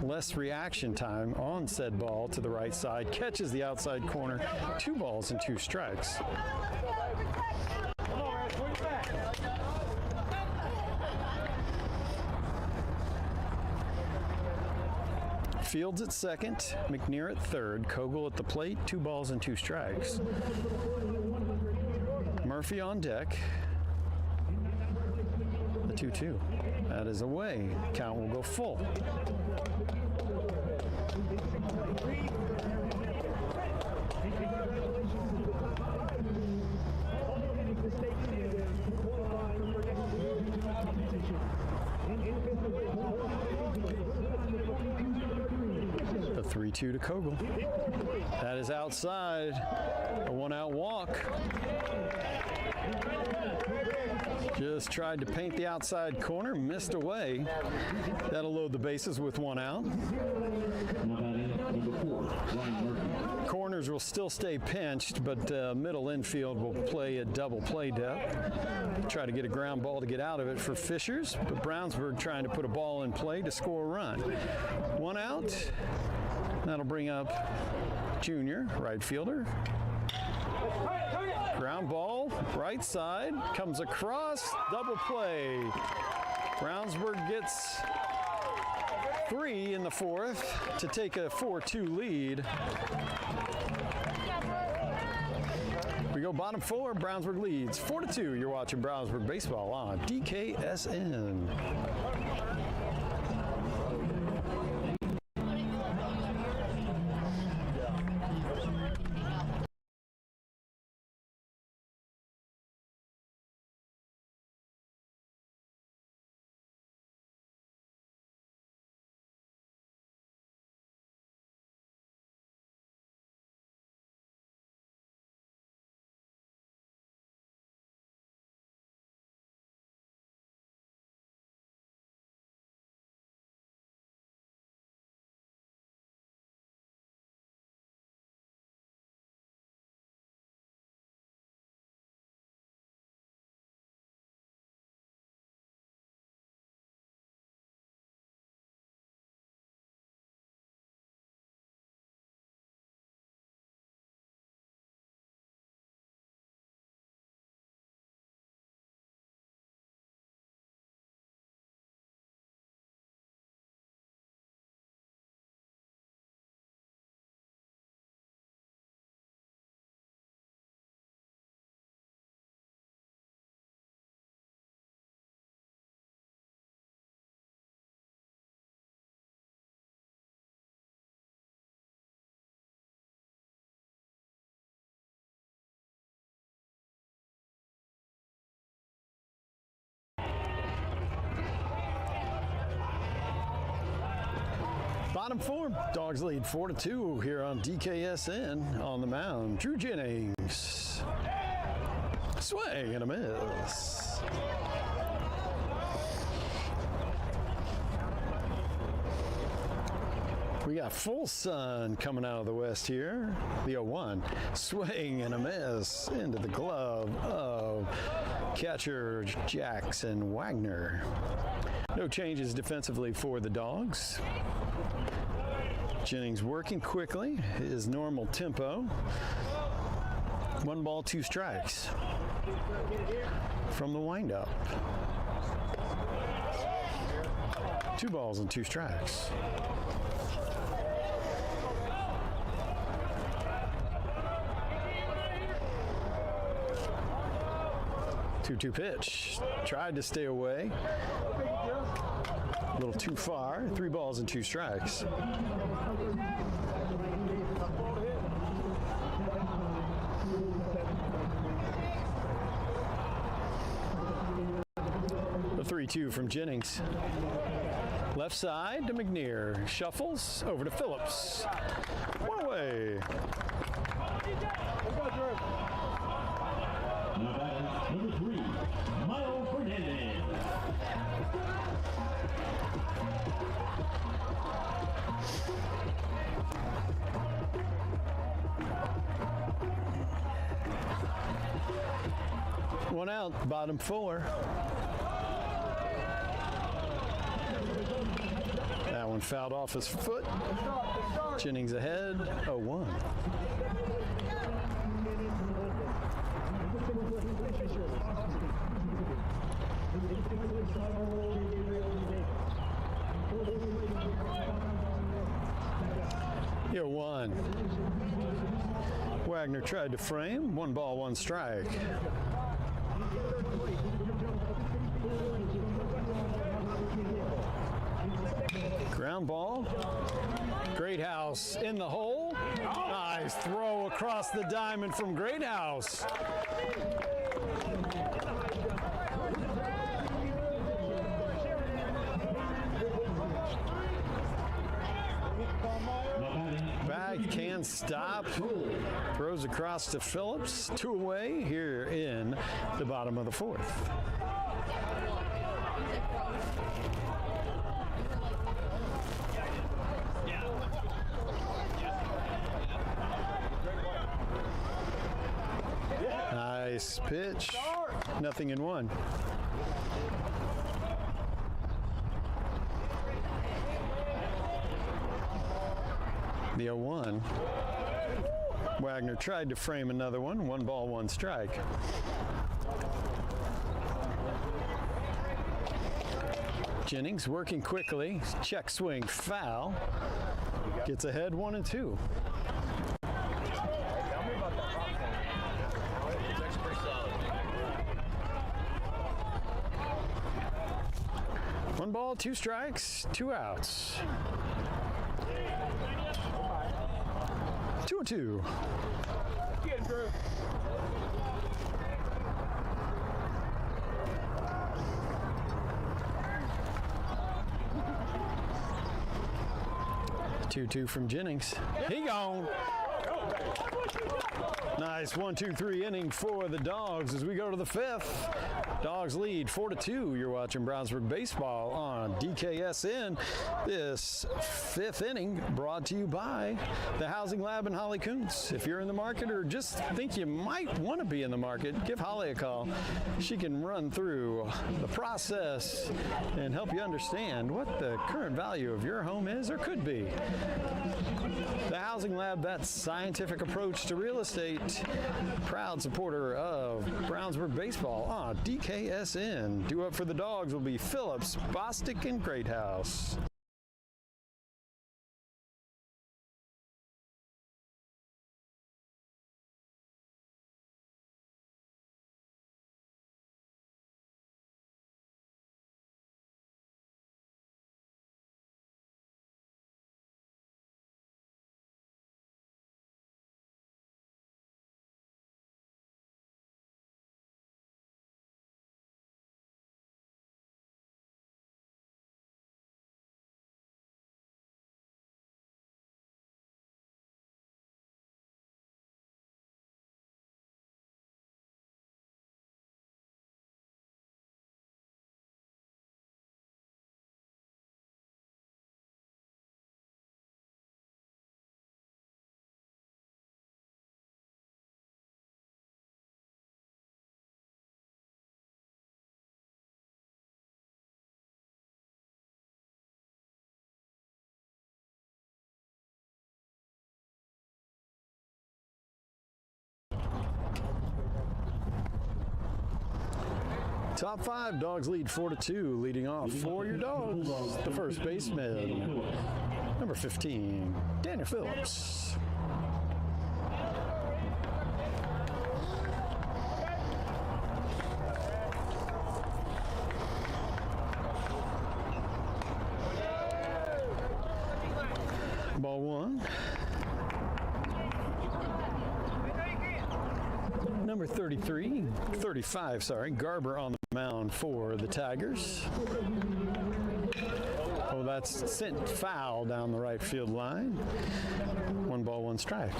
C: less reaction time on said ball to the right side. Catches the outside corner, 2 balls and 2 strikes. Fields at second, McNear at third, Kogel at the plate, 2 balls and 2 strikes. Murphy on deck. The 2-2. That is away. Count will go full. The 3-2 to Kogel. That is outside. A 1-out walk. Just tried to paint the outside corner, missed away. That'll load the bases with 1 out. Corners will still stay pinched, but middle infield will play a double play depth. Try to get a ground ball to get out of it for Fishers, but Brownsburg trying to put a ball in play to score a run. 1 out. That'll bring up Junior, right fielder. Ground ball, right side, comes across, double play. Brownsburg gets 3 in the 4th to take a 4-2 lead. We go So bottom four, Brownsburg leads 4-2. You're watching Brownsburg baseball on DKSN. Bottom four, Dogs lead 4-2 here on DKSN. On the mound, Drew Jennings. Swing and a miss. We got full sun coming out of the west here. The 0-1. Swing and a miss into the glove of catcher Jackson Wagner. No changes defensively for the Dogs. Jennings working quickly, his normal tempo. 1 ball, 2 strikes from the windup. 2 balls and 2 strikes. Two pitch. Tried to stay away. A little too far. 3 balls and 2 strikes. The 3-2 from Jennings. Left side to McNear. Shuffles over to Phillips. 1 away.
A: Now back number 3, Miles Fernandez.
C: One out, bottom 4. That one fouled off his foot. Jennings ahead, 0-1. Yo, 1. Wagner tried to frame. 1 ball, 1 strike. Ground ball. Greathouse in the hole. Nice throw across the diamond from Greathouse. Bag can stop. Throws across to Phillips. 2 away here in the bottom of the 4th. Nice pitch. Nothing in 1. The 0-1. Wagner tried to frame another one. 1 ball, 1 strike. Jennings working quickly. Check swing foul. Gets ahead 1-2. One ball, two strikes, two outs. 2-2.
B: Get him, Drew.
C: 2-2 from Jennings. He gone. Nice 1-2-3 inning for the Dogs as we go to the fifth. Dogs lead 4-2. You're watching Brownsburg Baseball on DKSN. This fifth inning brought to you by the Housing Lab and Holly Kuntz. If you're in the market or just think you might want to be in the market, give Holly a call. She can run through the process and help you understand what the current value of your home is or could be. The Housing Lab, that scientific approach to real estate. Proud supporter of Brownsburg Baseball on DKSN. Due up for the Dogs will be Phillips, Bostic, and Greathouse. Top five, Dogs lead 4-2. Leading off for your Dogs, the first baseman, number 15, Daniel Phillips. Ball one. Number 35, Garber on the mound for the Tigers. Oh, that's sent foul down the right field line. 1 ball, 1 strike.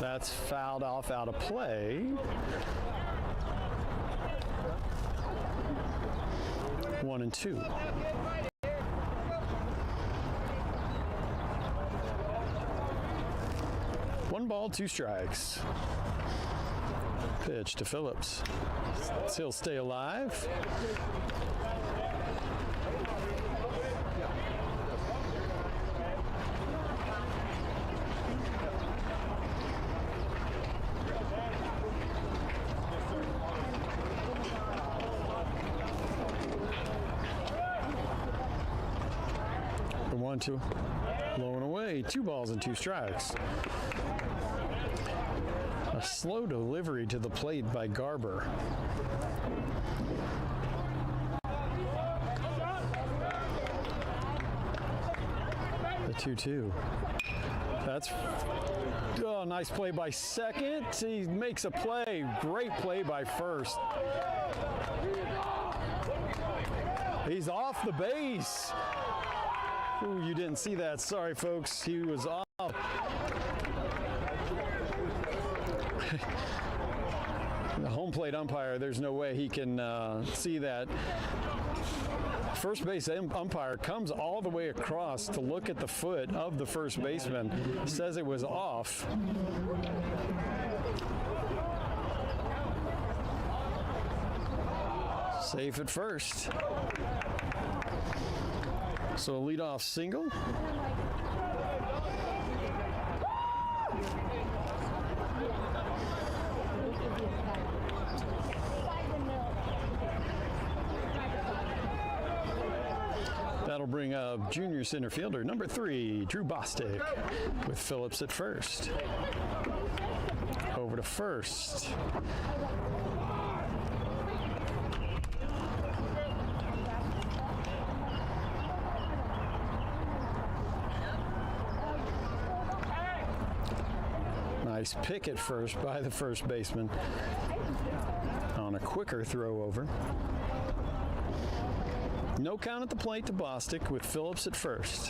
C: That's fouled off out of play. 1-2. One ball, 2 strikes. Pitch to Phillips. He'll stay alive. The 1-2. Low and away. 2 balls and 2 strikes. A slow delivery to the plate by Garber. The 2-2. That's nice play by second. He makes a play. Great play by first. He's off the base. Ooh, you didn't see that. Sorry, folks. He was off. The home plate umpire, there's no way he can see that. First base umpire comes all the way across to look at the foot of the first baseman, says it was off. Safe at first. So a leadoff single. That'll bring up junior center fielder number 3, Drew Bostic, with Phillips at first. Over to first. Nice pick at first by the first baseman on a quicker throw over. No count at the plate to Bostic with Phillips at first.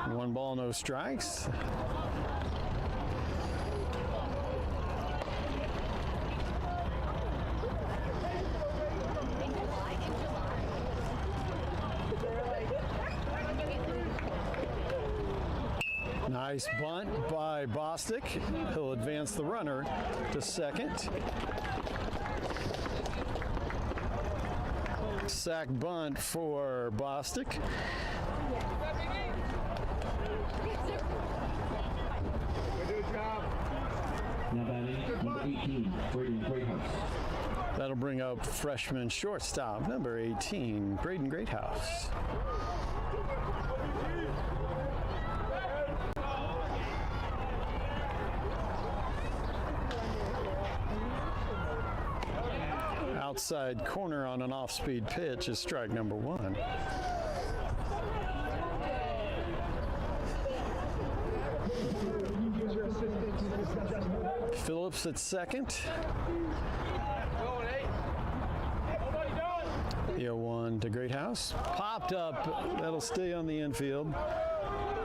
C: One ball, no strikes. Nice bunt by Bostic. He'll advance the runner to second. Sack bunt for Bostic.
A: Now batting number 18, Braden Greathouse.
C: That'll bring up freshman shortstop number 18, Braden Greathouse. Outside corner on an off-speed pitch is strike number 1. Phillips at second. The 0-1 to Greathouse. Popped up. That'll stay on the infield.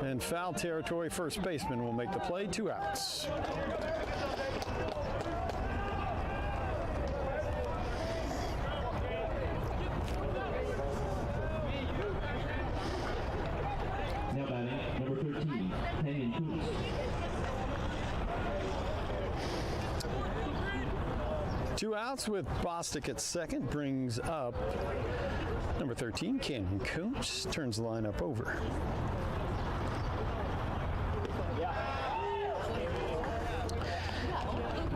C: And foul territory, first baseman will make the play. 2 outs.
A: Now batting number 13, Henning Kuntz.
C: Two outs with Bostic at second brings up number 13, Canyon Kuntz. Turns the lineup over.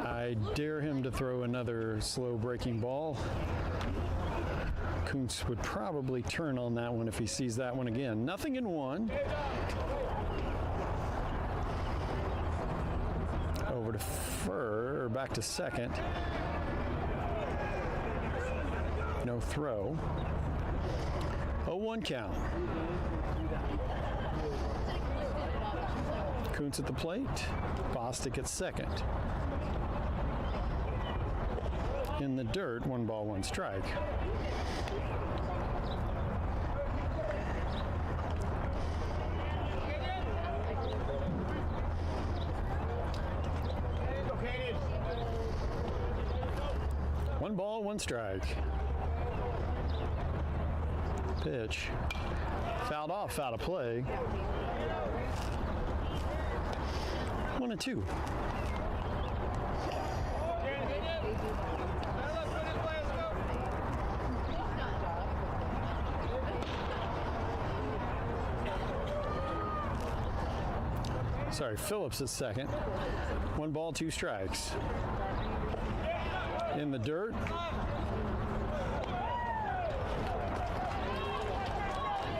C: I dare him to throw another slow breaking ball. Kuntz would probably turn on that one if he sees that one again. 0-1. Over to back to second. No throw. 0-1 count. Kuntz at the plate. Bostic at second. In the dirt, 1 ball, 1 strike. One ball, 1 strike. Pitch. Fouled off, out of play. 1-2. Sorry, Phillips at second. 1 ball, 2 strikes. In the dirt.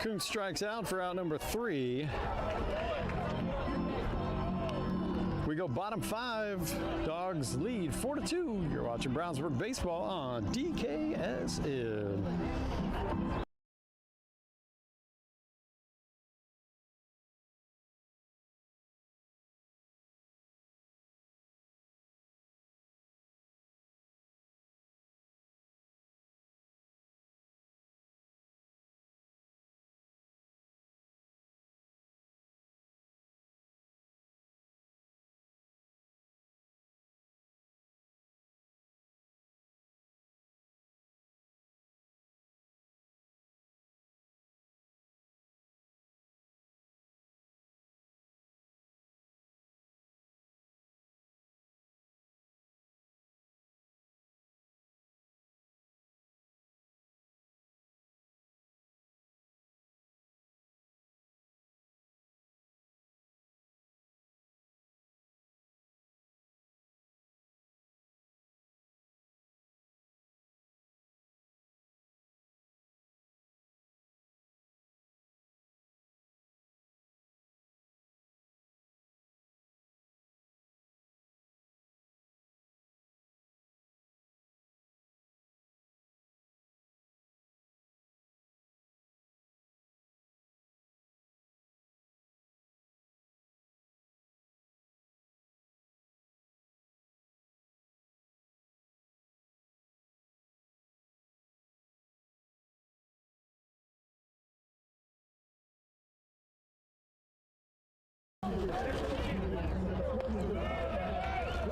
C: Kuntz strikes out for out number 3. We go bottom 5. Dogs lead 4-2. You're watching Brownsburg Baseball on DKSN.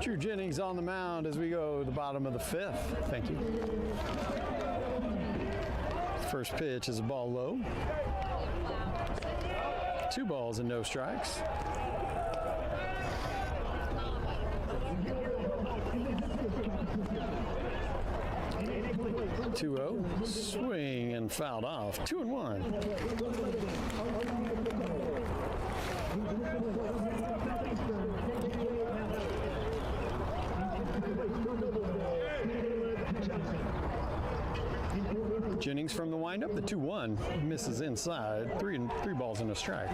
C: Drew Jennings on the mound as we go to the bottom of the fifth. Thank you. First pitch is a ball low. 2 balls and no strikes. Two-0, swing and fouled off. 2-1. Jennings from the windup, the 2-1 misses inside. Three balls and a strike.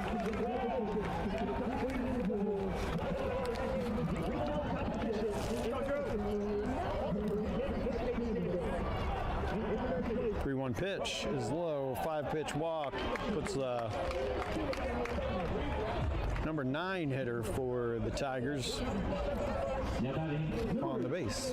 C: Three-one pitch is low. 5-pitch walk puts number 9 hitter for the Tigers on the base.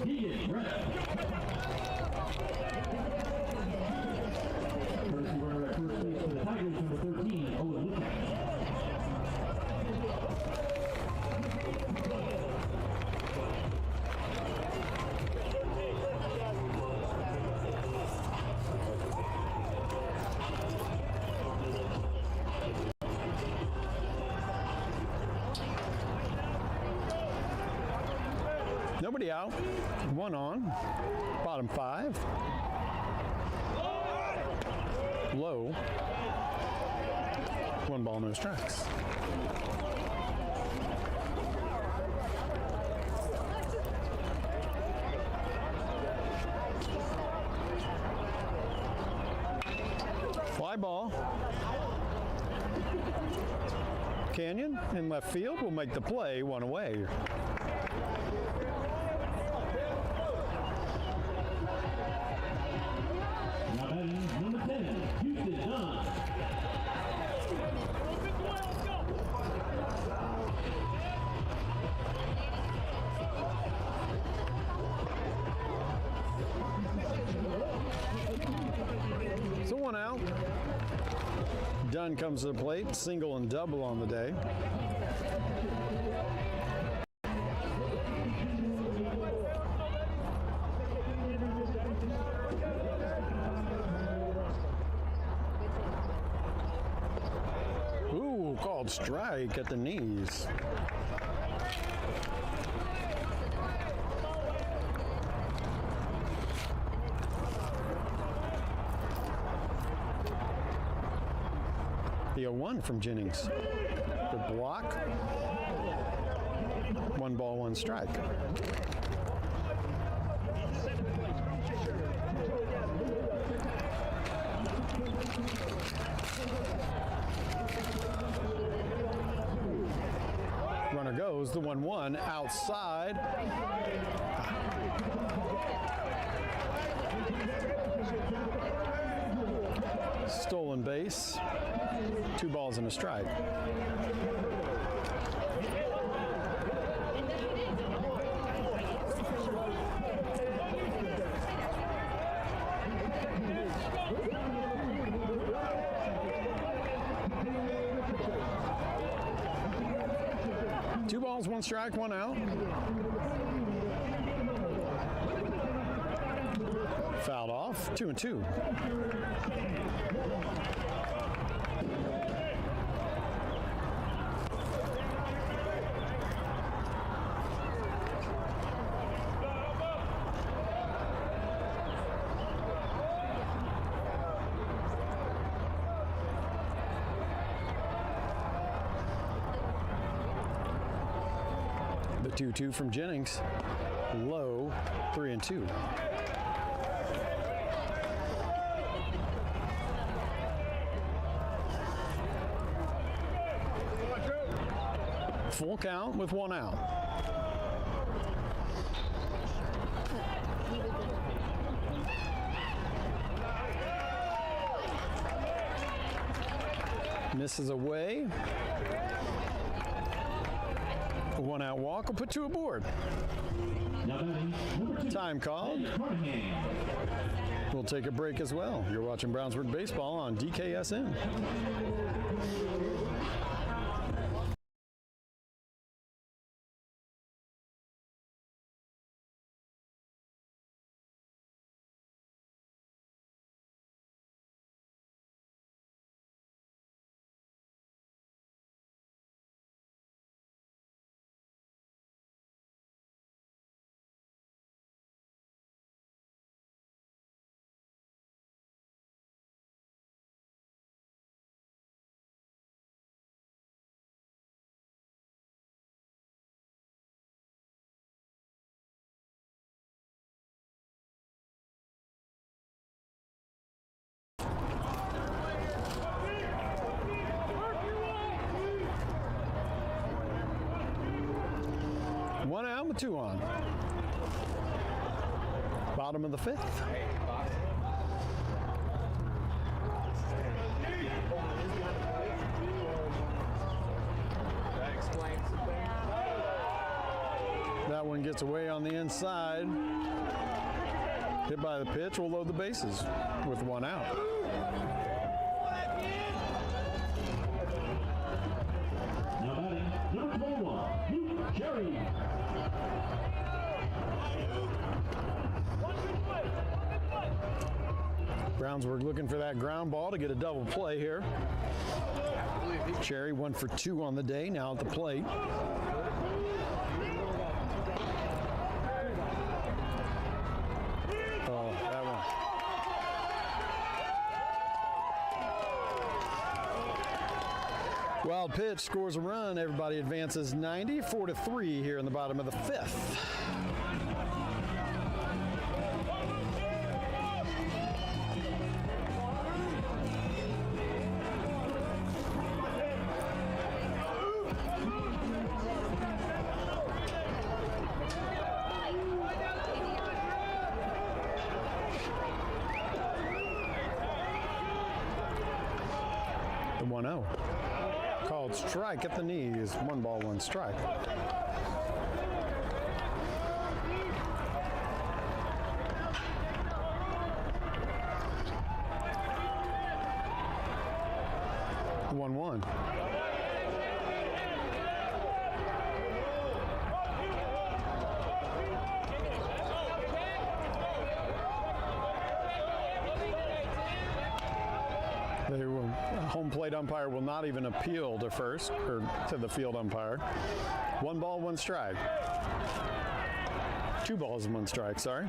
C: Nobody out. 1 on. Bottom 5. Low. 1 ball, no strikes. Fly ball. Canyon in left field will make the play, 1 away.
A: Number 10, Houston Dunn.
C: So 1 out. Dunn comes to the plate, single and double on the day. Ooh, called strike at the knees. The 0-1 from Jennings. The block. 1 ball, 1 strike. Runner goes, the 1-1 outside. Stolen base. 2 balls and a strike. Two balls, 1 strike, 1 out. Fouled off, 2-2. The 2-2 from Jennings. Low, 3-2. Full count with 1 out. Misses away. A 1 out walk will put 2 aboard. Time called. We'll take a break as well. You're watching Brownsburg Baseball on DKSN. One out with two on. Bottom of the fifth.
B: That explains the thing.
C: That one gets away on the inside. Hit by the pitch, will load the bases with one out.
A: Now batting, number 21, Luke Cherry.
C: Brownsburg looking for that ground ball to get a double play here. Cherry 1 for 2 on the day, now at the plate. Oh, that one. Wild pitch scores a run. Everybody advances 90, 4-3 here in the bottom of the fifth. The 1-0. Called strike at the knees. 1 ball, 1 strike. The 1-1. Home plate umpire will not even appeal to first, or to the field umpire. 1 ball, 1 strike. 2 balls and 1 strike, sorry.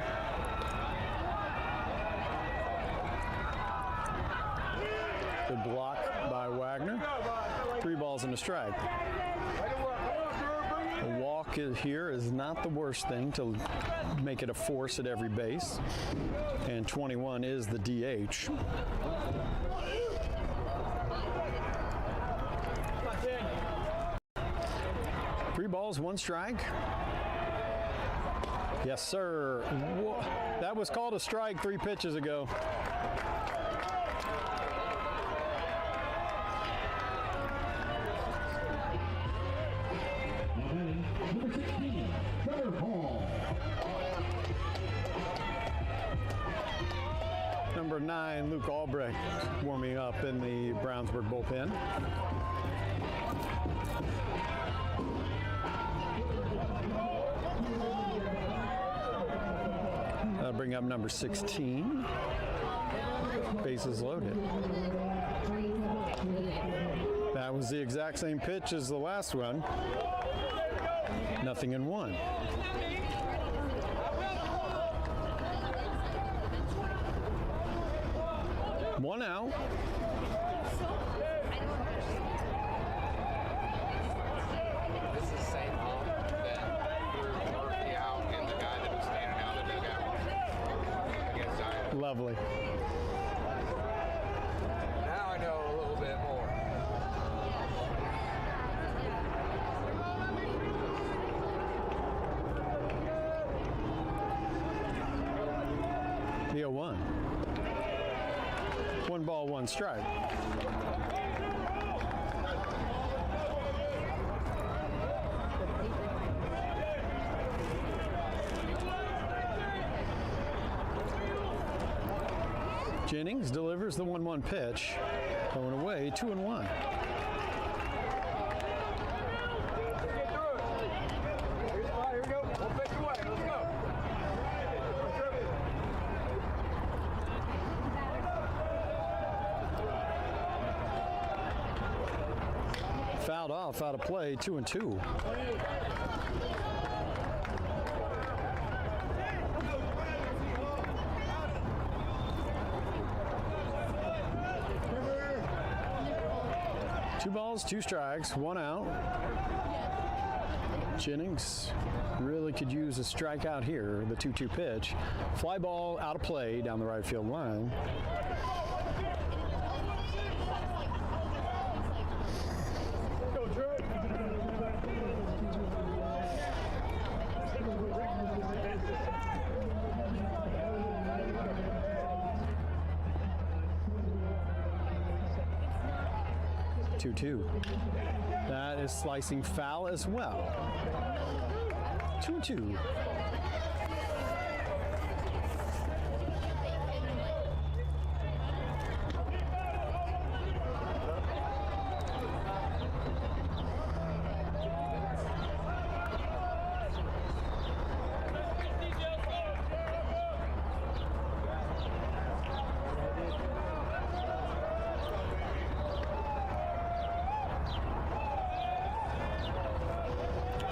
C: Good block by Wagner. 3 balls and a strike. A walk here is not the worst thing to make it a force at every base. And 21 is the DH. 3 balls, 1 strike. Yes, sir. That was called a strike 3 pitches ago.
A: Number 16, Trevor Hall.
C: Number 9, Luke Albrecht, warming up in the Brownsburg bullpen. Bring up number 16. Bases loaded. That was the exact same pitch as the last one. 0-1. One out.
B: This is the same hump that threw Murphy out and the guy that was standing out in the dugout against Zion.
C: Lovely.
B: Now I know a little bit more.
C: The 0-1. 1 ball, 1 strike. Jennings delivers the 1-1 pitch. Going away, 2-1.
B: Here we go. One pitch away. Let's go.
C: Fouled off, out of play, 2-2. Two balls, 2 strikes, 1 out. Jennings really could use a strikeout here, the 2-2 pitch. Fly ball out of play down the right field line. 2-2. That is slicing foul as well. 2-2.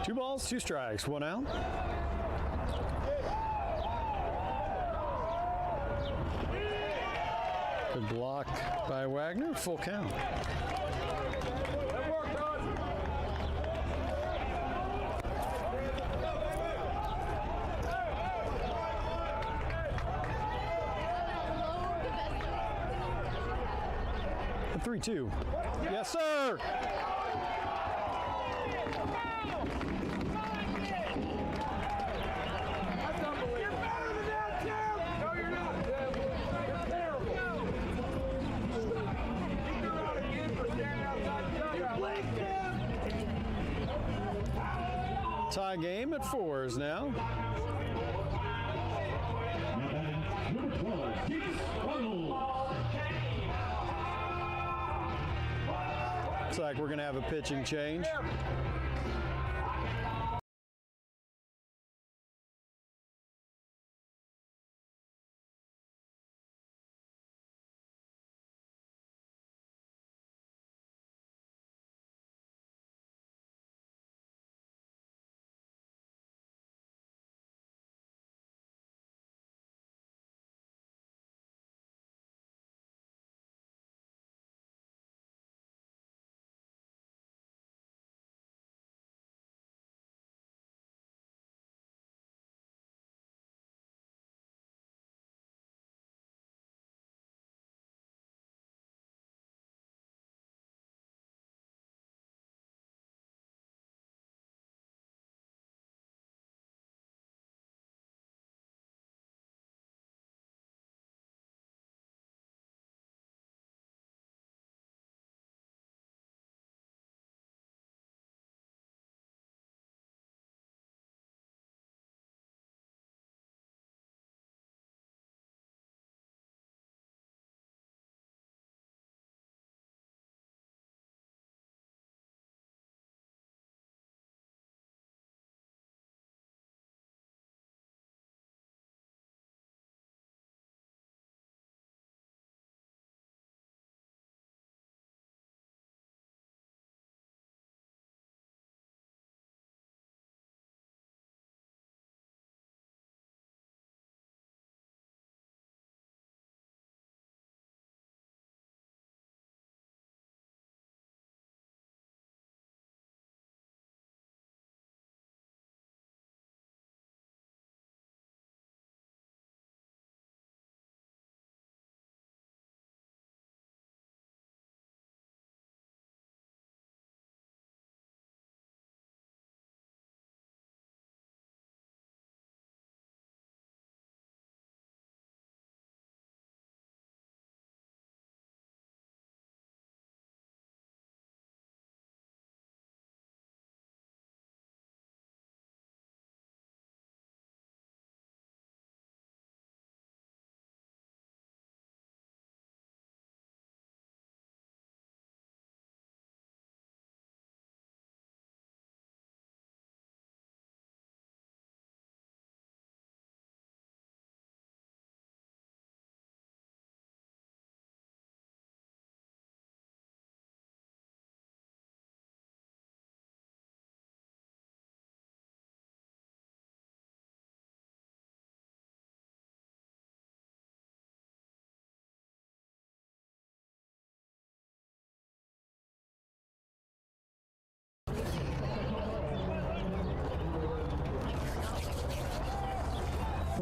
C: Two balls, two strikes, one out. Good block by Wagner, full count. A 3-2. Yes, sir. Tie game at 4s now.
A: Number 12, Chase Arnold.
C: Looks like we're going to have a pitching change.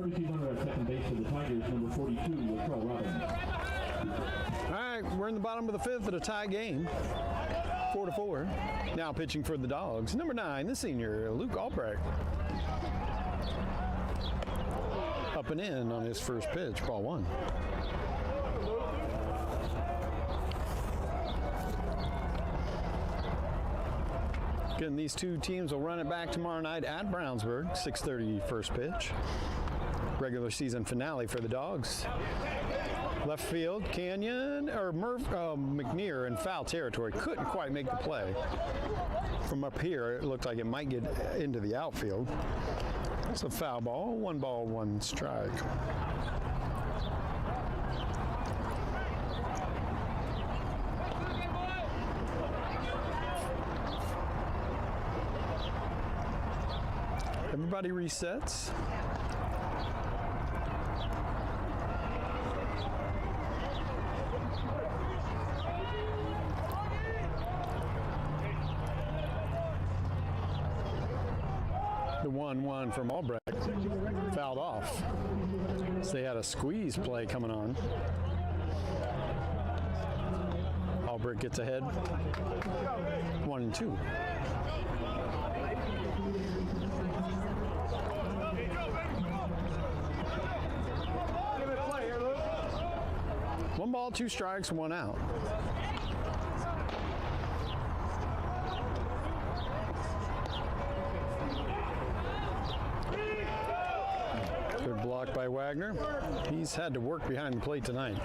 A: Runner at second base for the Tigers, number 42, Carl Robbins.
C: All right, we're in the bottom of the 5th at a tie game, 4-4. Now pitching for the Dogs, number 9, the senior, Luke Albrecht. Up and in on his first pitch, ball 1. Again, these two teams will run it back tomorrow night at Brownsburg, 6:30 first pitch. Regular season finale for the Dogs. Left field, McNear in foul territory. Couldn't quite make the play. From up here, it looked like it might get into the outfield. It's a foul ball, 1 strike. Everybody resets. The 1-1 from Albrecht fouled off. So they had a squeeze play coming on. Albrecht gets ahead. 1-2. One ball, 2 strikes, 1 out. Good block by Wagner. He's had to work behind the plate tonight.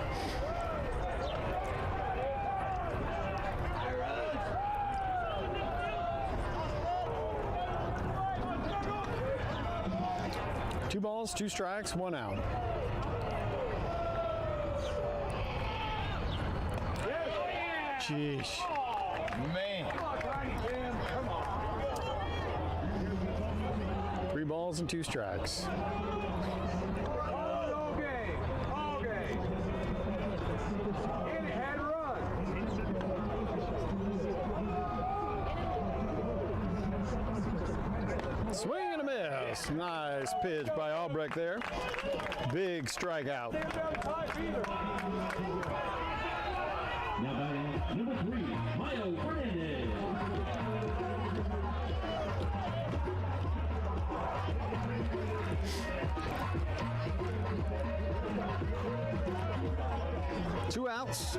C: Two balls, 2 strikes, 1 out. Sheesh.
G: Man.
C: 3 balls and 2 strikes. Swing and a miss. Nice pitch by Albrecht there. Big strikeout.
A: Now batting number 3, Milo Fernandez.
C: Two outs.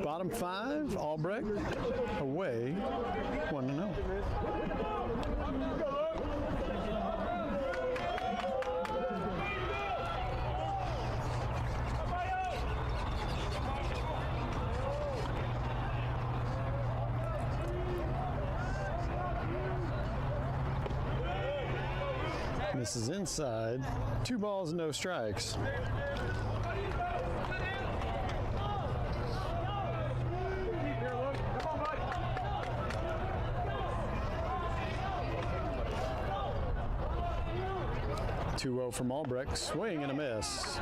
C: Bottom 5, Albrecht away, 1-0. This is inside. 2 balls, no strikes. From Albrecht, swing and a miss.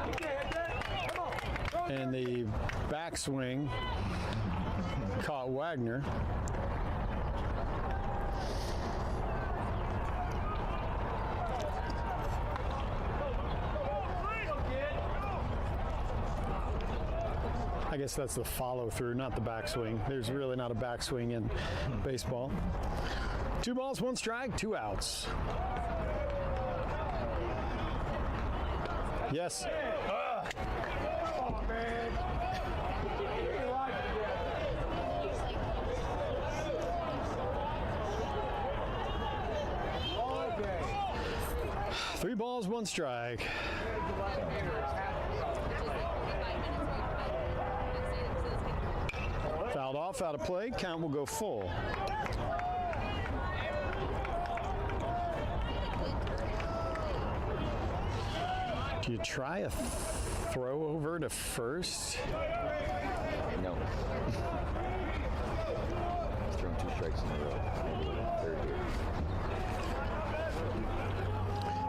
C: And the backswing caught Wagner. I guess that's the follow through, not the backswing. There's really not a backswing in baseball. 2 balls, 1 strike, 2 outs. Yes. Oh, man. 3 balls, 1 strike. Fouled off, out of play. Count will go full. Do you try a throw over to first?
G: No. He's thrown 2 strikes in a row. Third here.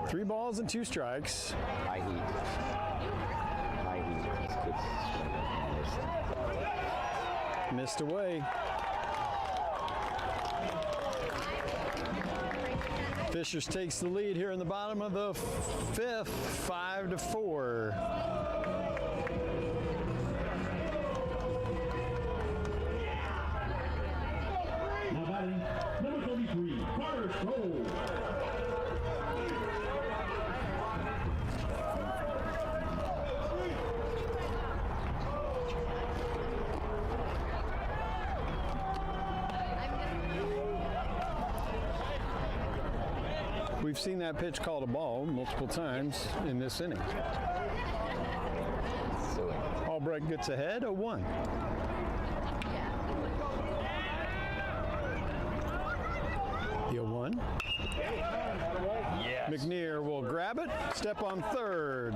C: 3 balls and 2 strikes.
G: High heat. High heat.
C: Missed away. Fishers takes the lead here in the bottom of the 5th, 5-4.
A: Now batting number 33, Carter Scholl.
C: We've seen that pitch called a ball multiple times in this inning.
G: Silly.
C: Albrecht gets ahead, 0-1. The 0-1.
G: Yes.
C: McNear will grab it, step on third.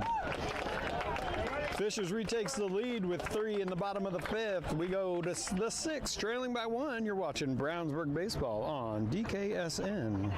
C: Fishers retakes the lead with 3 in the bottom of the 5th. We go to the 6th, trailing by 1. You're watching Brownsburg Baseball on DKSN.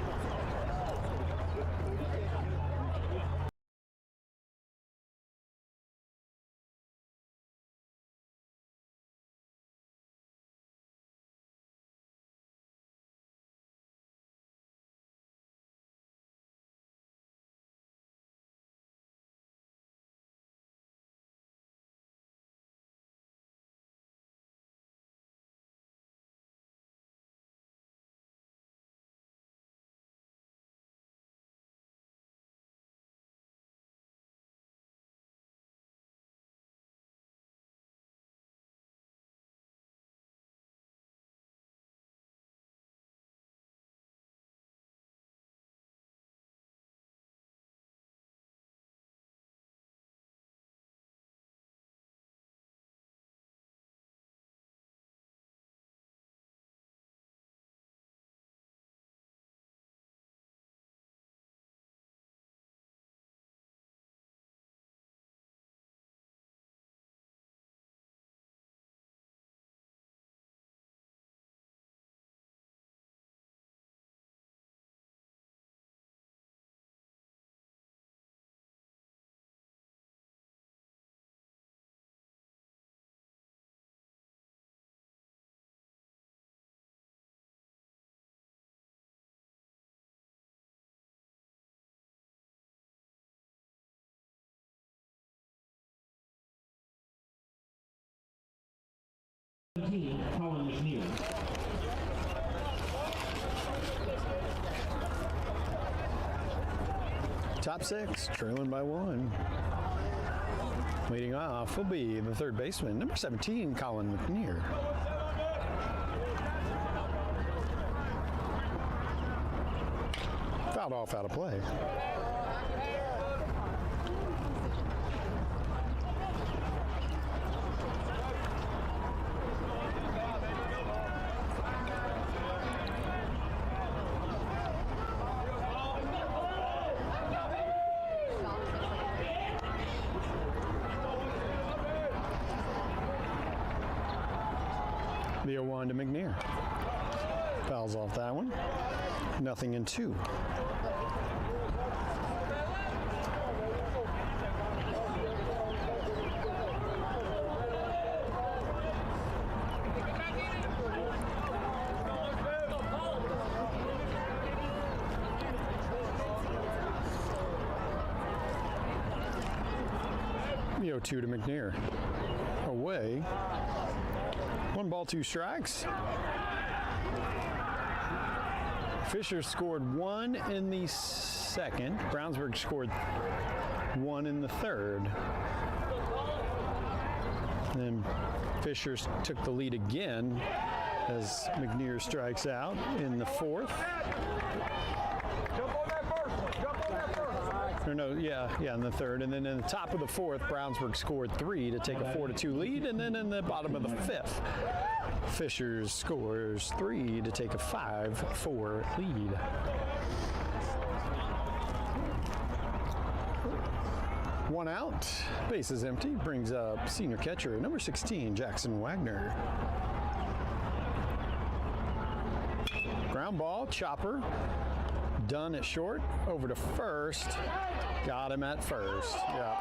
A: Colin McNear.
C: Top 6, trailing by 1. Leading off will be the third baseman, number 17, Colin McNear. Fouled off out of play. The 0-1 to McNear. Fouls off that one. 0-2. The 0-2 to McNear. Away. 1 ball, 2 strikes. Fishers scored 1 in the 2nd. Brownsburg scored 1 in the 3rd. And then Fishers took the lead again as McNear strikes out in the 4th. Or no, yeah, in the 3rd. And then in the top of the 4th, Brownsburg scored 3 to take a 4-2 lead. And then in the bottom of the 5th, Fishers scores 3 to take a 5-4 lead. One out, base is empty, brings up senior catcher, number 16, Jackson Wagner. Ground ball, chopper. Done at short, over to first. Got him at first. Yeah.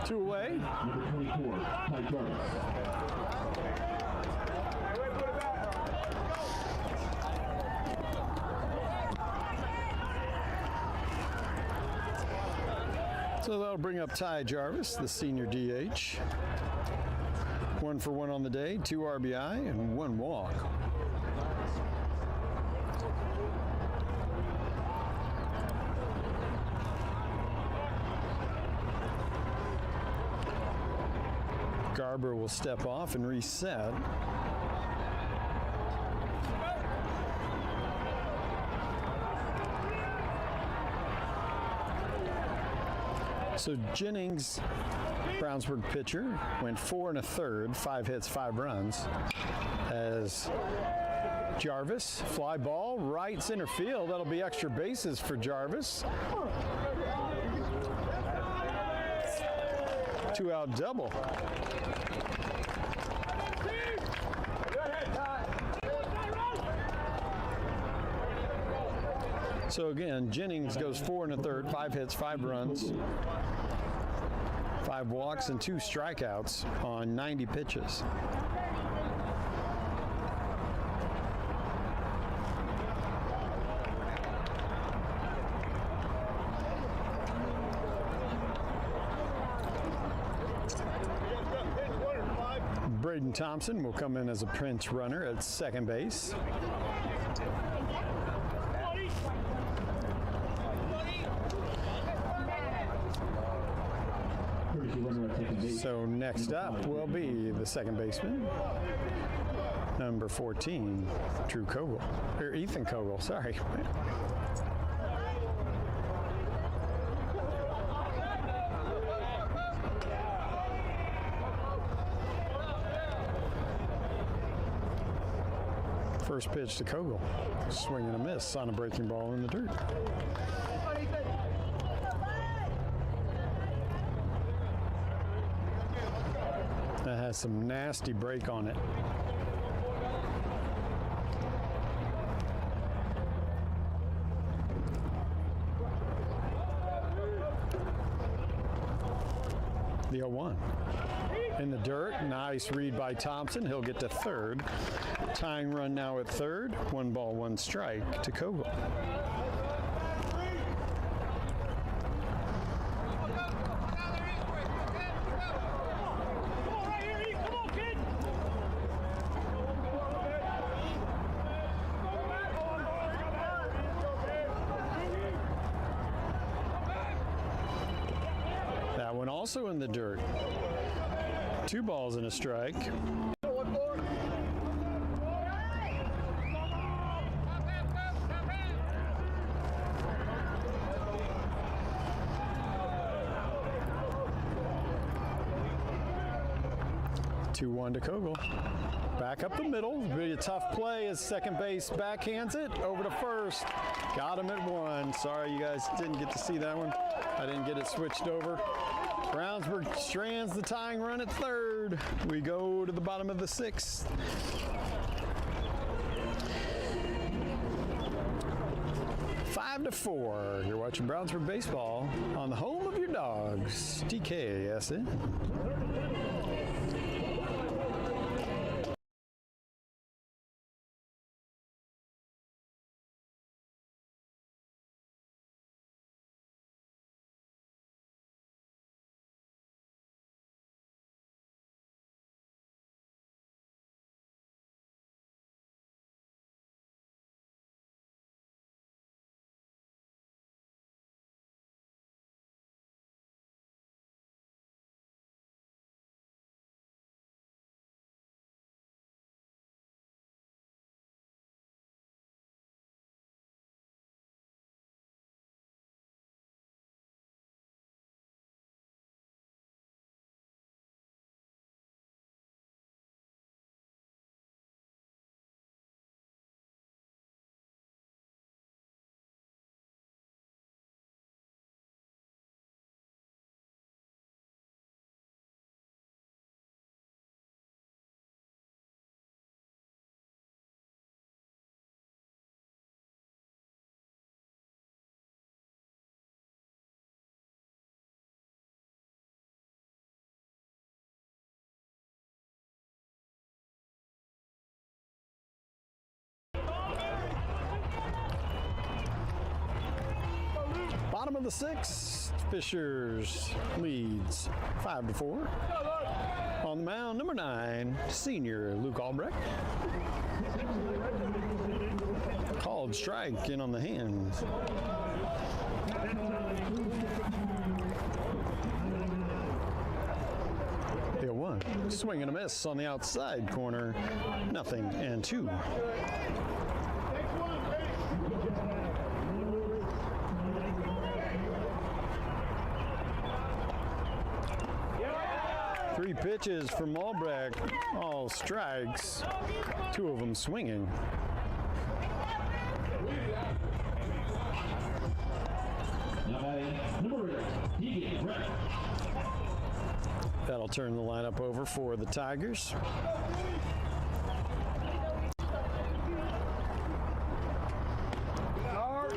C: 2 away.
A: Number 24, Ty Jarvis.
C: So that'll bring up Ty Jarvis, the senior DH. 1 for 1 on the day, 2 RBI, and 1 walk. Scarborough will step off and reset. So Jennings, Brownsburg pitcher, went 4 1/3, 5 hits, 5 runs. As Jarvis, fly ball, right center field. That'll be extra bases for Jarvis. 2-out double. So again, Jennings goes 4 1/3, 5 hits, 5 runs, 5 walks, and 2 strikeouts on 90 pitches. Braden Thompson will come in as a pinch runner at second base. So next up will be the second baseman, number 14, Drew Kogel, or Ethan Kogel, sorry. First pitch to Kogel, swing and a miss on a breaking ball in the dirt. That has some nasty break on it. The 0-1. In the dirt, nice read by Thompson. He'll get to third. Tying run now at third. 1 ball, 1 strike to Kogel. That one also in the dirt. 2 balls and a strike. Two-one to Kogel. Back up the middle. Be a tough play as second base backhands it over to first. Got him at 1. Sorry you guys didn't get to see that one. I didn't get it switched over. Brownsburg strands the tying run at third. We go to the bottom of the 6th. Five to 4. You're watching Brownsburg baseball on the home of your dogs, DKSN. Bottom of the 6th, Fishers leads 5 to 4. On the mound, number 9, senior Luke Albrecht. Called strike in on the hands. The 0-1. 1. Swing and a miss on the outside corner. 0-2. Three pitches from Albrecht, all strikes, 2 of them swinging.
A: Now batting number 8, Keegan Brett.
C: That'll turn the lineup over for the Tigers.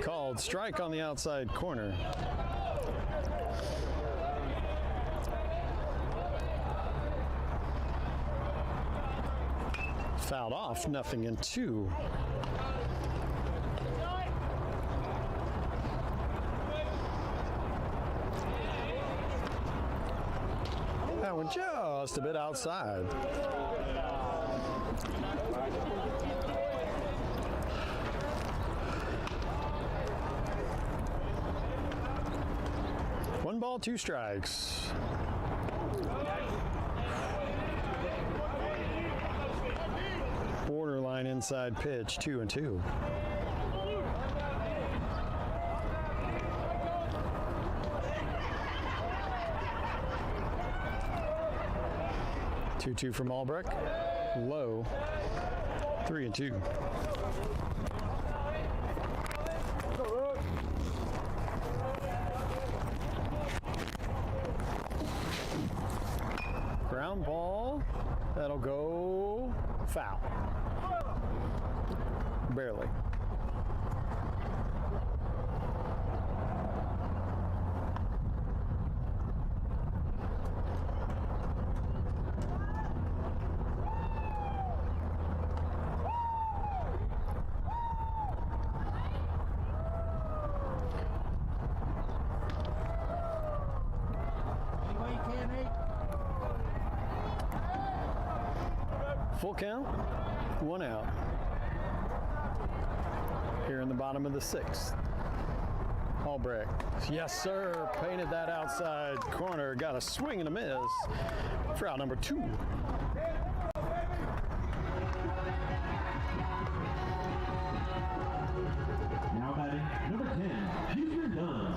C: Called strike on the outside corner. Fouled off, 0-2. That one just a bit outside. One ball, 2 strikes. Borderline inside pitch, 2-2. Two from Albrecht, low, 3-2. Ground ball, that'll go foul. Barely. Full count, 1 out. Here in the bottom of the 6th. Albrecht, yes sir, painted that outside corner, got a swing and a miss for out number 2.
A: Now batting number 10, Houston Dunn.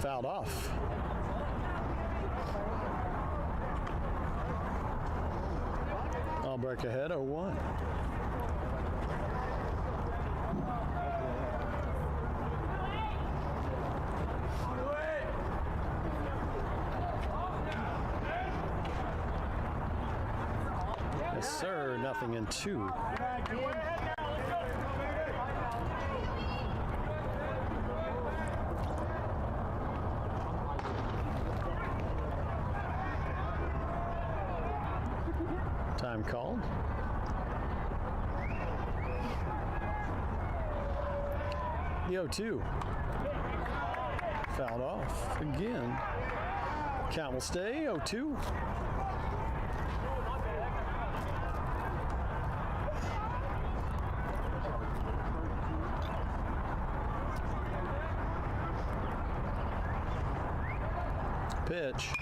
C: Fouled off. Albrecht ahead, 0-1. Yes, sir, 0-2. Time called. The 0-2. Fouled off again. Count will stay, 0-2. Pitch.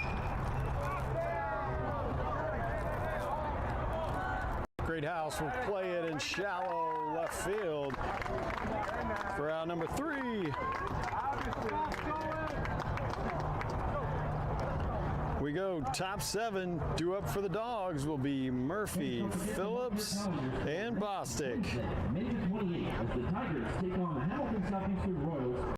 C: Greathouse will play it in shallow left field for out number 3. We go top 7. Due up for the Dogs will be Murphy, Phillips, and Bostic.
A: May 28th as the Tigers take on the Hamilton Southeastern Royals.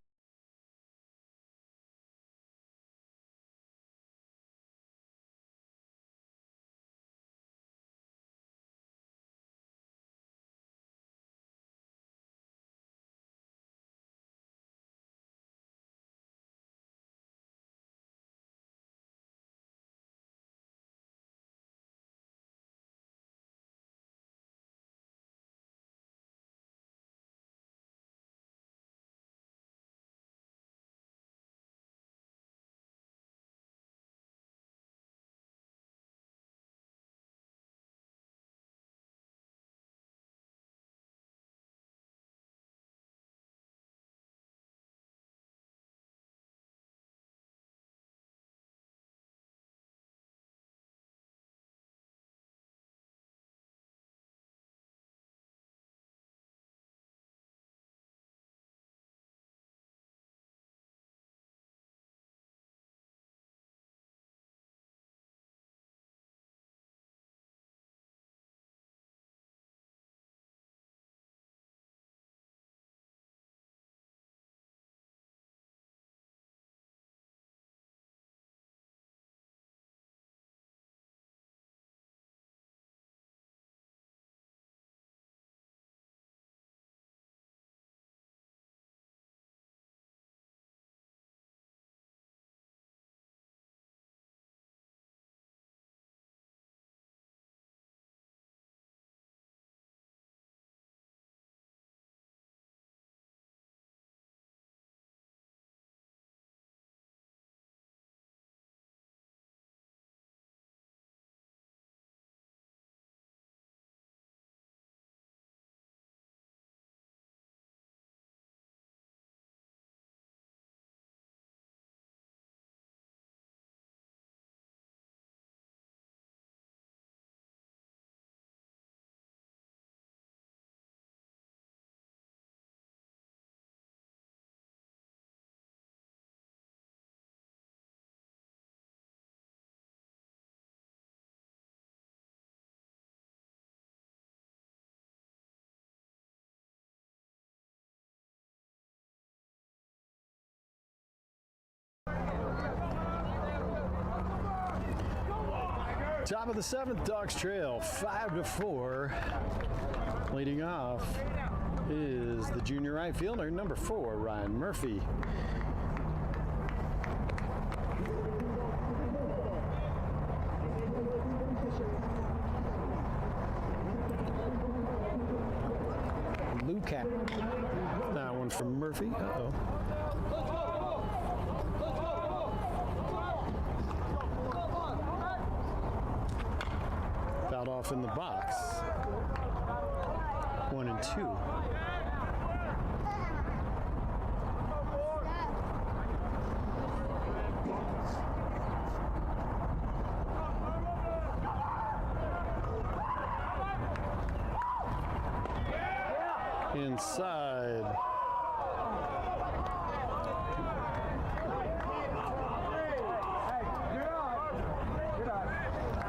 C: Top of the 7th, Dogs trail 5-4. Leading off is the junior right fielder, number 4, Ryan Murphy. Lucat. That one from Murphy. Uh-oh. Fouled off in the box. 1 and 2. Inside.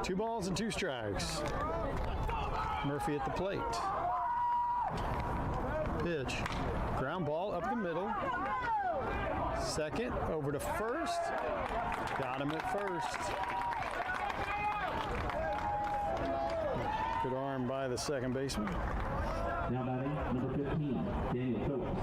C: Two balls and 2 strikes. Murphy at the plate. Pitch. Ground ball up the middle. Second, over to first. Got him at first. Good arm by the second baseman.
A: Now batting, number 15, Daniel Phillips.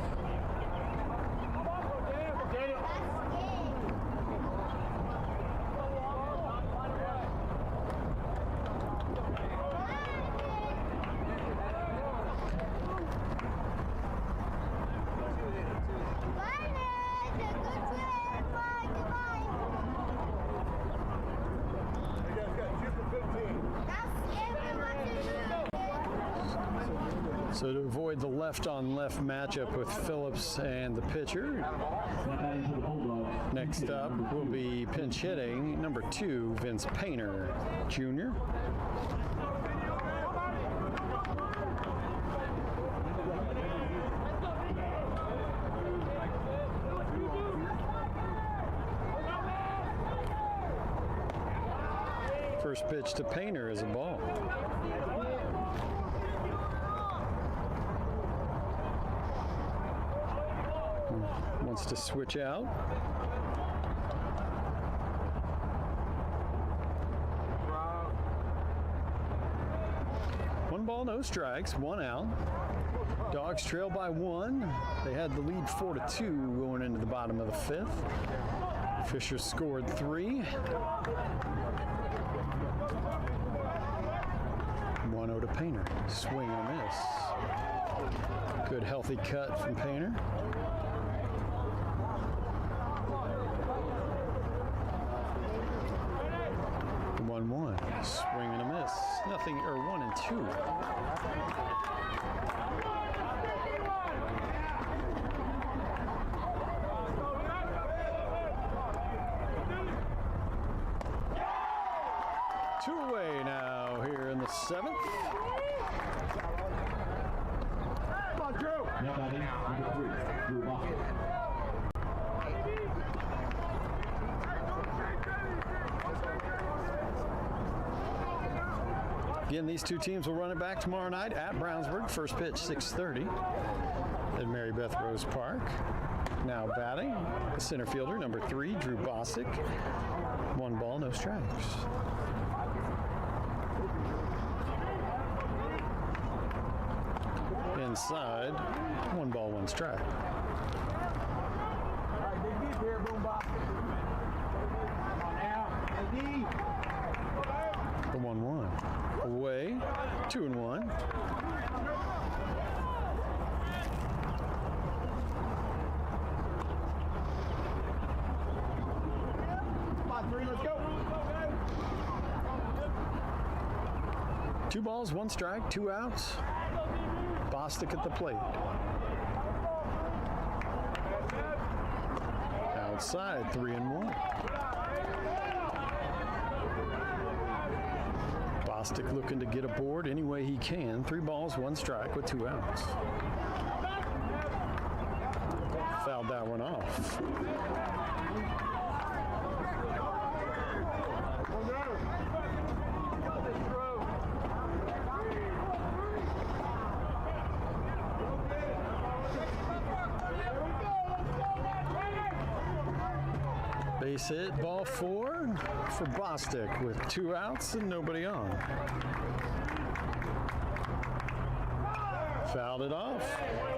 C: So to avoid the left-on-left matchup with Phillips and the pitcher, next up will be pinch hitting number 2, Vince Painter, Jr. First pitch to Painter is a ball. Wants to switch out. One ball, no strikes, 1 out. Dogs trail by 1. They had the lead 4-2 going into the bottom of the 5th. Fishers scored 3. 1-0 to Painter. Swing and miss. Good healthy cut from Painter. 1-1. Swing and a miss. Nothing, or 1 and 2. Two away now here in the 7th.
A: Now batting, number 3, Drew Boston.
C: Again, these two teams will run it back tomorrow night at Brownsburg. First pitch, 6:30 at Mary Beth Rose Park. Now batting, the center fielder, number 3, Drew Bostic. 1 ball, no strikes. Inside, 1 ball, 1 strike. The 1-1. Away, 2-1.
H: Come on, 3, let's go.
C: 2 balls, 1 strike, 2 outs. Bostic at the plate. Outside, 3-1. Bostic looking to get aboard any way he can. 3 balls, 1 strike with 2 outs. Fouled that one off. Base hit, ball 4 for Bostic with 2 outs and nobody on. Fouled it off.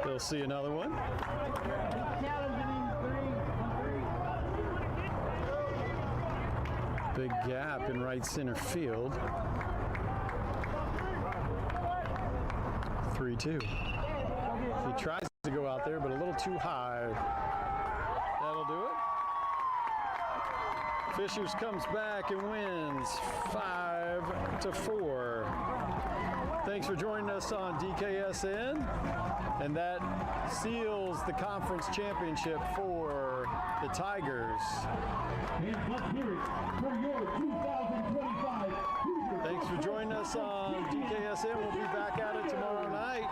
C: They'll see another one. Big gap in right center field. 3-2. He tries to go out there, but a little too high. That'll do it. Fishers comes back and wins 5-4. Thanks for joining us on DKSN. And that seals the conference championship for the Tigers.
A: And let's hear it for your 2025.
C: Thanks for joining us on DKSN. We'll be back at it tomorrow night.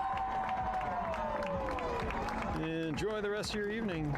C: Enjoy the rest of your evening.